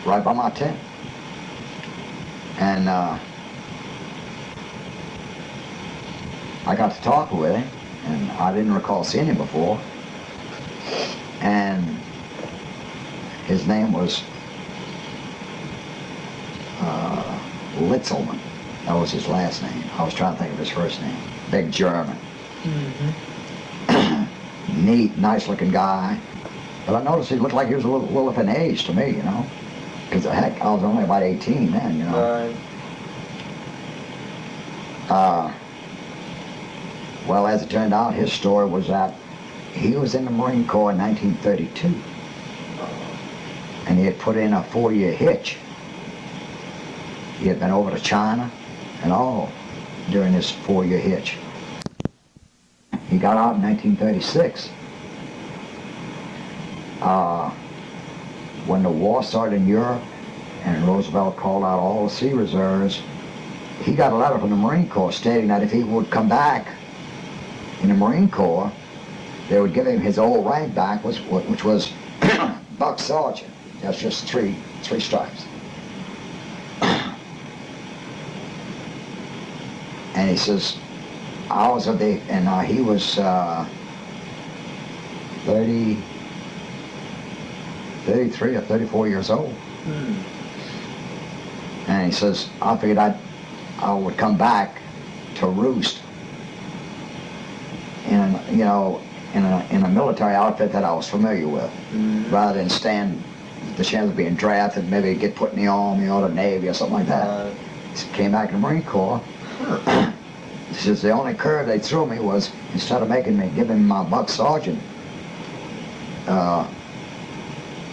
right by my tent. And I got to talk with him, and I didn't recall seeing him before. And His name was Litzelman. That was his last name. I was trying to think of his first name. Big German. Neat, nice-looking guy. But I noticed he looked like he was a little up in age to me, you know. Because, heck, I was only about 18 then, you know. Well, as it turned out, his story was that he was in the Marine Corps in 1932. And he had put in a 4-year hitch. He had been over to China and all during this 4-year hitch. He got out in 1936. When the war started in Europe and Roosevelt called out all the sea reserves, he got a letter from the Marine Corps stating that if he would come back in the Marine Corps, they would give him his old rank back, which was buck sergeant. That's just three stripes. And he says, hours of the, and he was 33 or 34 years old. And he says, I figured I would come back to roost in, you know, in a military outfit that I was familiar with, rather than stand the chance of being drafted, maybe get put in the Army or the Navy or something like that. He came back in the Marine Corps. He says the only curve they threw me was, instead of giving me my buck sergeant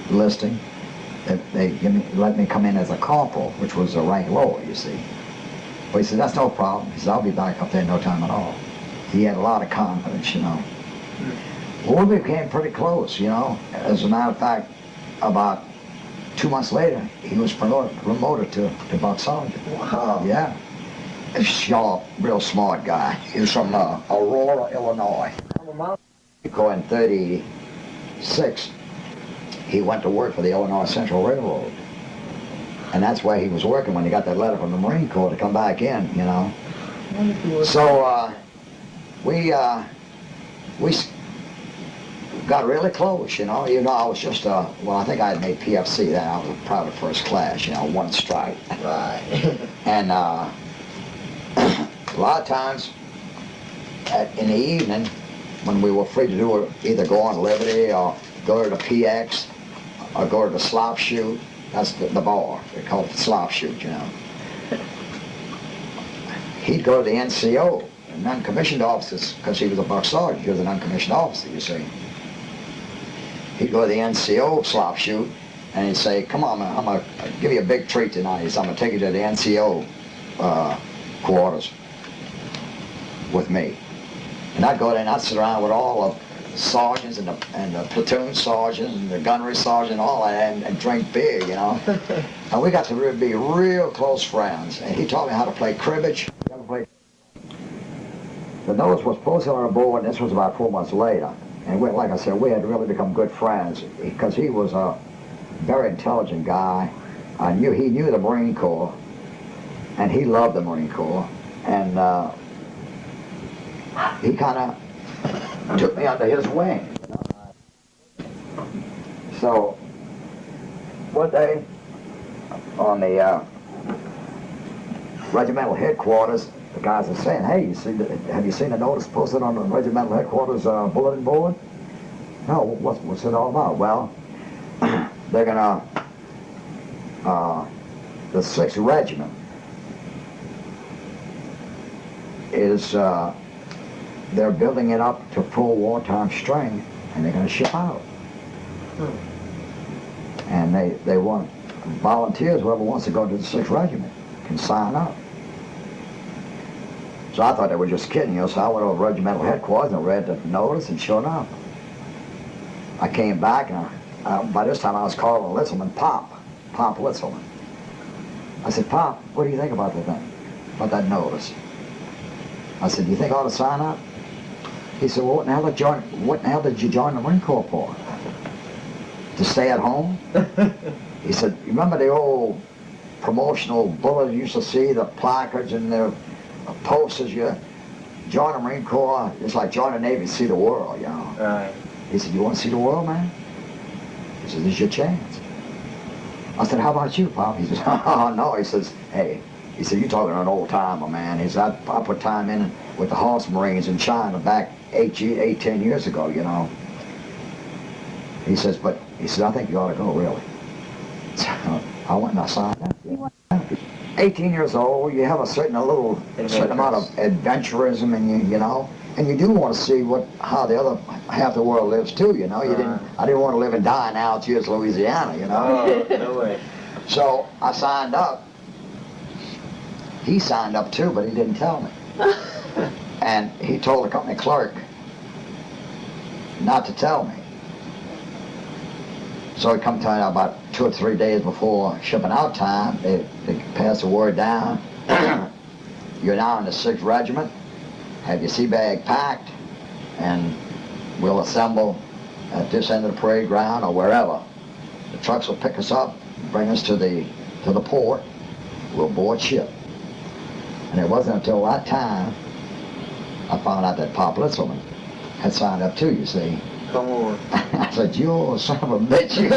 listing, they let me come in as a corporal, which was a rank lower, you see. But he said, that's no problem. He said, I'll be back up there in no time at all. He had a lot of confidence, you know. Well, we became pretty close, you know. As a matter of fact, about 2 months later, he was promoted to buck sergeant. Wow. Yeah. A sharp, real smart guy. He was from Aurora, Illinois. In 36, he went to work for the Illinois Central Railroad. And that's where he was working when he got that letter from the Marine Corps to come back in, you know. So we got really close, you know. Even though I was just, well, I think I had made PFC then. I was proud of first class, you know, 1 stripe. Right. And a lot of times in the evening, when we were free to do it, either go on Liberty or go to the PX or go to the slop shoot. That's the bar. They call it the slop shoot, you know. He'd go to the NCO, non-commissioned officers, because he was a buck sergeant. He was an uncommissioned officer, you see. He'd go to the NCO slop shoot, and he'd say, come on, man, I'm going to give you a big treat tonight. He said, I'm going to take you to the NCO quarters with me. And I'd go there and I'd sit around with all the sergeants and the platoon sergeants and the gunnery sergeant and all that, and drink beer, you know. And we got to be real close friends. And he taught me how to play cribbage. The notice was posted on our board, and this was about 4 months later. And we, like I said, we had really become good friends because he was a very intelligent guy. He knew the Marine Corps, and he loved the Marine Corps. And he kind of took me under his wing. So one day on the regimental headquarters, the guys are saying, hey, have you seen the notice posted on the regimental headquarters bulletin board? No, what's it all about? Well, they're gonna, the 6th Regiment is, they're building it up to full wartime strength, and they're going to ship out. And they want volunteers, whoever wants to go to the 6th Regiment can sign up. So I thought they were just kidding, you know, so I went over to regimental headquarters and read the notice, and sure enough, I came back, and by this time I was calling Litzelman Pop Litzelman. I said, Pop, what do you think about that thing, about that notice? I said, do you think I ought to sign up? He said, well, what in the hell did you join the Marine Corps for? To stay at home? He said, you remember the old promotional bulletins you used to see, the placards and the posters? You join the Marine Corps, it's like join the Navy to see the world, you know. He said, you want to see the world, man? He said, this is your chance. I said, how about you, Pop? He says, oh, no. He says, hey, he said, you're talking to an old timer, man. He said, I put time in with the Horse Marines in China back 10 years ago, you know. He says, but, he says, I think you ought to go, really. So I went and I signed up. 18 years old, you have a certain amount of adventurism in you know, and you do want to see how the other half the world lives too, you know. I didn't want to live in dying Algiers, Louisiana, you know. Oh, no way. So I signed up. He signed up too, but he didn't tell me. And he told the company clerk not to tell me. So it come time about 2 or 3 days before shipping out time, they passed the word down. You're now in the 6th Regiment. Have your sea bag packed, and we'll assemble at this end of the parade ground or wherever. The trucks will pick us up, bring us to the port. We'll board ship. And it wasn't until that time I found out that Pop Litzelman had signed up too, you see. Come on. I said, you son of a bitch, you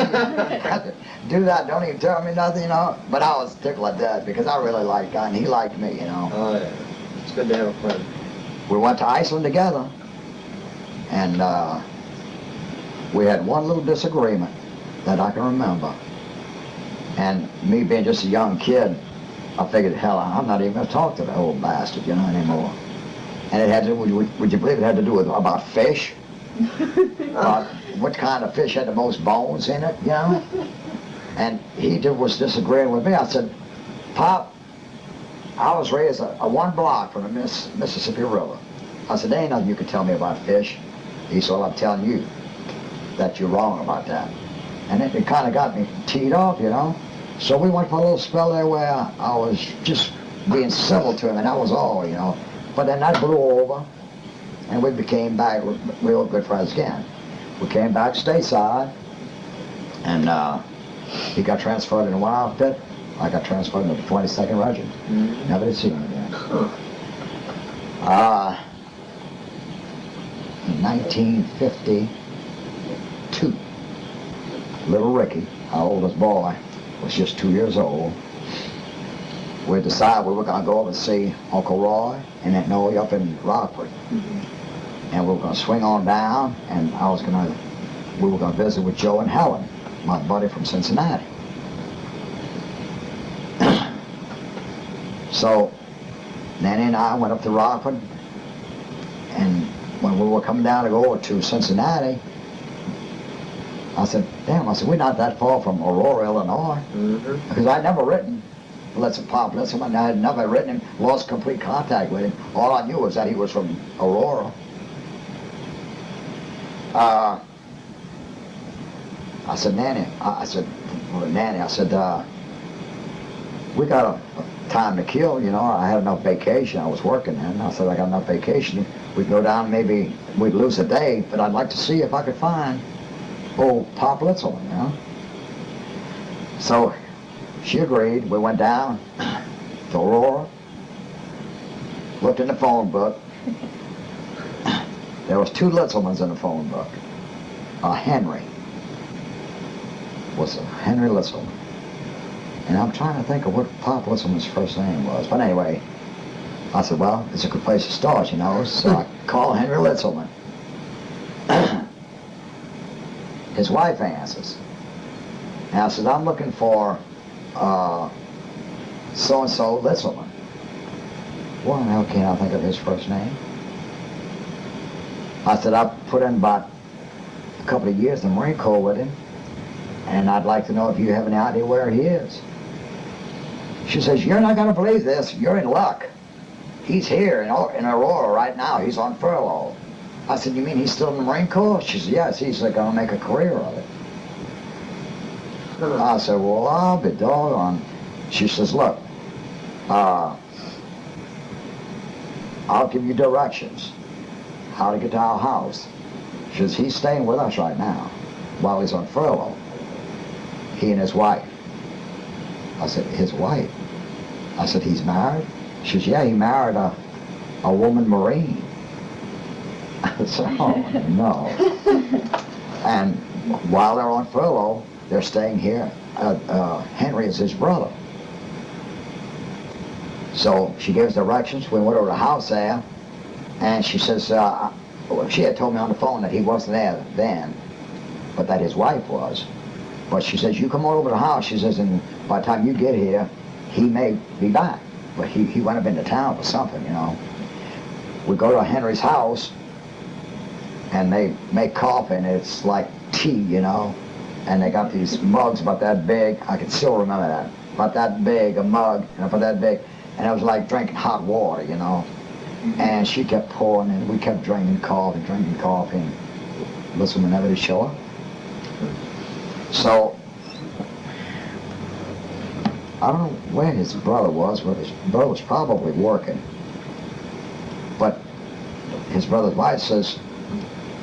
do that, don't even tell me nothing, you know. But I was tickled at that because I really liked God and he liked me, you know. Oh, yeah. It's good to have a friend. We went to Iceland together, and we had one little disagreement that I can remember. And me being just a young kid, I figured, hell, I'm not even going to talk to the old bastard, you know, anymore. And it had to, would you believe it had to do with about fish? About what kind of fish had the most bones in it, you know? And he was disagreeing with me. I said, Pop, I was raised a 1 block from the Mississippi River. I said, there ain't nothing you can tell me about fish. He said, well, I'm telling you that you're wrong about that. And it kind of got me teed off, you know? So we went for a little spell there where I was just being civil to him, and that was all, you know? But then that blew over, and we became back real good friends again. We came back stateside, and he got transferred in one outfit. I got transferred into the 22nd Regiment. Mm-hmm. Never did see him again. In 1952, little Ricky, our oldest boy, was just 2 years old. We decided we were going to go over and see Uncle Roy and Aunt Noe up in Rockford. Mm-hmm. And we were going to swing on down, and we were going to visit with Joe and Helen, my buddy from Cincinnati. So Nanny and I went up to Rockford, and when we were coming down to go over to Cincinnati, I said, damn, we're not that far from Aurora, Illinois. Mm-hmm. Because I'd never written Pop Litzelman. I had never written him, lost complete contact with him. All I knew was that he was from Aurora. I said, Nanny, we got a time to kill, you know. I had enough vacation. I was working then. I said, I got enough vacation. We'd go down, maybe we'd lose a day, but I'd like to see if I could find old Pop Litzelman, you know. So she agreed. We went down to Aurora, looked in the phone book. There was 2 Litzelmans in the phone book. Henry Litzelman. And I'm trying to think of what Pop Litzelman's first name was. But anyway, I said, well, it's a good place to start, you know. So I called Henry Litzelman. His wife answers. And I said, I'm looking for so-and-so Litzelman. What the hell can't I think of his first name? I said, I put in about a couple of years in the Marine Corps with him, and I'd like to know if you have any idea where he is. She says, you're not going to believe this. You're in luck. He's here in Aurora right now. He's on furlough. I said, you mean he's still in the Marine Corps? She said, yes, he's going to make a career of it. I said, well, I'll be doggone. She says, look, I'll give you directions how to get to our house. She says, he's staying with us right now while he's on furlough. He and his wife. I said, his wife? I said, he's married? She says, yeah, he married a woman Marine. I said, oh, no. And while they're on furlough, they're staying here Henry is his brother. So she gave us directions. We went over to the house there, and she says, she had told me on the phone that he wasn't there then, but that his wife was. But she says, you come on over to the house, she says, and by the time you get here, he may be back. But he went up into town for something, you know. We go to Henry's house, and they make coffee, and it's like tea, you know. And they got these mugs about that big. I can still remember that. About that big, a mug, and about that big. And it was like drinking hot water, you know. And she kept pouring, and we kept drinking coffee, and listen whenever they show up. So, I don't know where his brother was, but his brother was probably working. But his brother's wife says,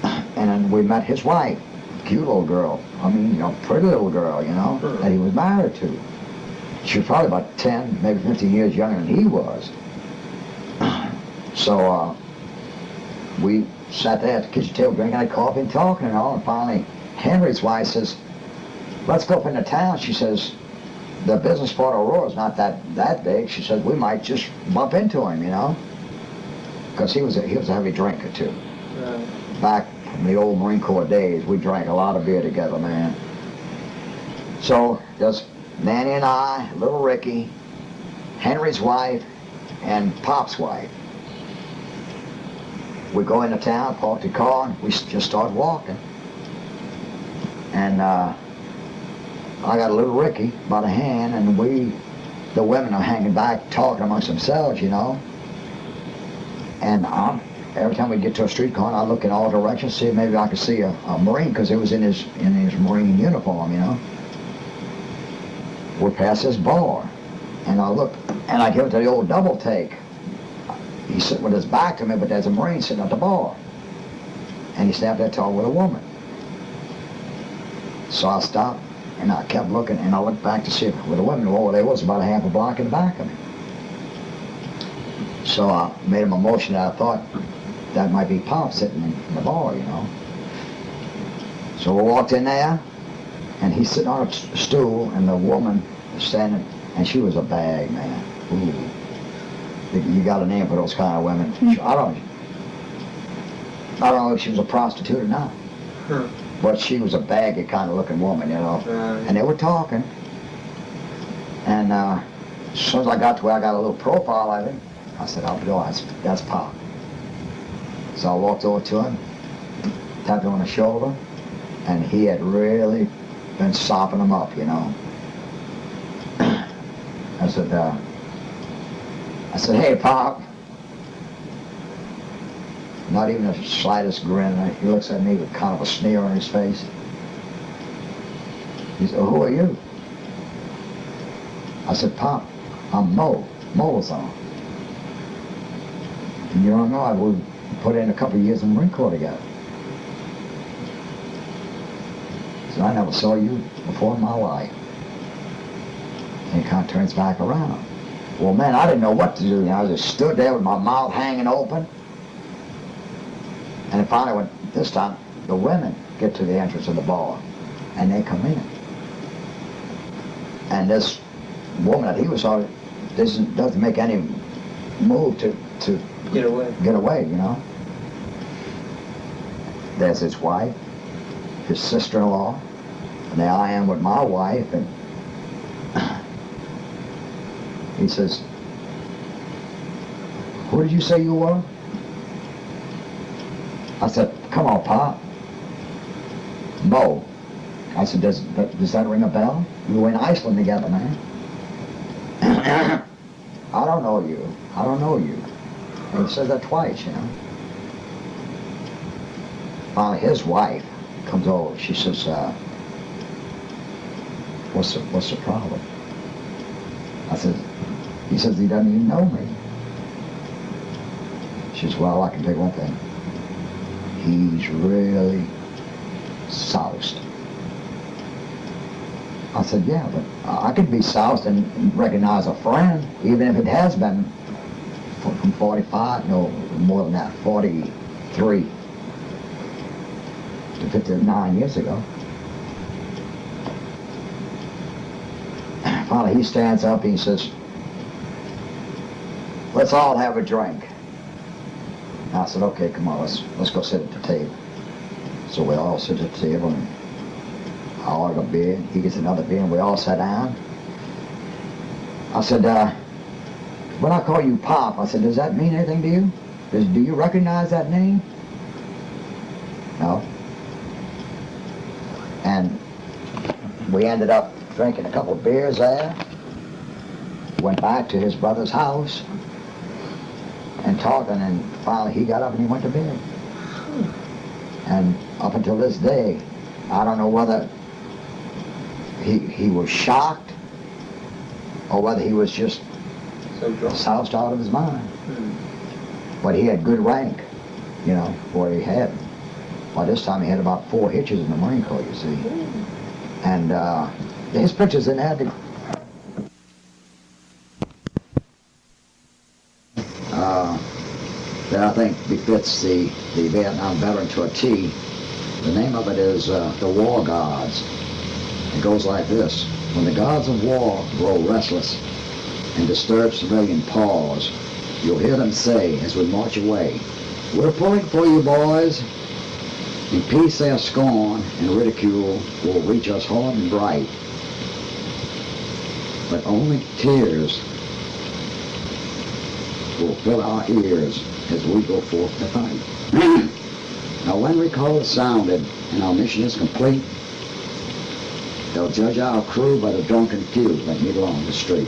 and then we met his wife, cute little girl. I mean, you know, pretty little girl, you know, that he was married to. She was probably about 10, maybe 15 years younger than he was. So, we sat there at the kitchen table drinking our coffee and talking and all, and finally Henry's wife says, let's go up into town. She says, the business part of Aurora is not that big. She says, we might just bump into him, you know, because he was a heavy drinker too. Back in the old Marine Corps days, we drank a lot of beer together, man. So there's Nanny and I, little Ricky, Henry's wife, and Pop's wife. We go into town, park the car, and we just start walking. And I got a little Ricky by the hand, and the women are hanging back talking amongst themselves, you know. And every time we get to a street corner, I look in all directions, see if maybe I could see a Marine, because he was in his Marine uniform, you know. We're past this bar, and I look, and I give it to the old double take. He's sitting with his back to me, but there's a Marine sitting at the bar. And he's standing there talking with a woman. So I stopped, and I kept looking, and I looked back to see if with the woman, well, there was about a half a block in the back of me. So I made him a motion that I thought that might be Pop sitting in the bar, you know. So we walked in there, and he's sitting on a stool, and the woman was standing, and she was a bag, man. Ooh. You got a name for those kind of women. I don't know if she was a prostitute or not. But she was a baggy kind of looking woman, you know. And they were talking. And as soon as I got to where I got a little profile of him, I said, I'll go, that's Pop. So I walked over to him, tapped him on the shoulder, and he had really been sopping him up, you know. I said, hey, Pop. Not even the slightest grin. He looks at me with kind of a sneer on his face. He said, who are you? I said, Pop, I'm Molaison. And you don't know, we put in a couple of years in the Marine Corps together. So I never saw you before in my life. And he kind of turns back around. Well, man, I didn't know what to do. You know, I just stood there with my mouth hanging open. And then finally, this time, the women get to the entrance of the bar, and they come in. And this woman that he was on doesn't make any move to Get away, you know. There's his wife, his sister-in-law, and there I am with my wife, and he says, who did you say you were? I said, come on, Pop. Mo. I said, does that ring a bell? We were in Iceland together, man. I don't know you. And he says that twice, you know. Finally, his wife comes over. She says, what's the problem? I said, he says he doesn't even know me. She says, well, I can tell you one thing. He's really soused. I said, yeah, but I could be soused and recognize a friend, even if it has been from 45, no, more than that, 43 to 59 years ago. finally he stands up and he says, let's all have a drink. And I said, okay, come on, let's go sit at the table. So we all sit at the table, and I ordered a beer, he gets another beer, and we all sat down. I said, when I call you Pop, I said, does that mean anything to you? Do you recognize that name? No. And we ended up drinking a couple of beers there, went back to his brother's house, and talking, and finally he got up and he went to bed. And up until this day, I don't know whether he was shocked or whether he was just soused out of his mind. But he had good rank, you know, where he had. By this time he had about 4 hitches in the Marine Corps, you see. And his pictures in there, that I think befits the Vietnam veteran to a T. The name of it is The War Gods. It goes like this. When the gods of war grow restless and disturb civilian pause, you'll hear them say as we march away, we're pulling for you, boys. In peace their scorn and ridicule will reach us hard and bright. But only tears will fill our ears as we go forth to fight. Now when recall is sounded and our mission is complete, they'll judge our crew by the drunken few that meet along the street.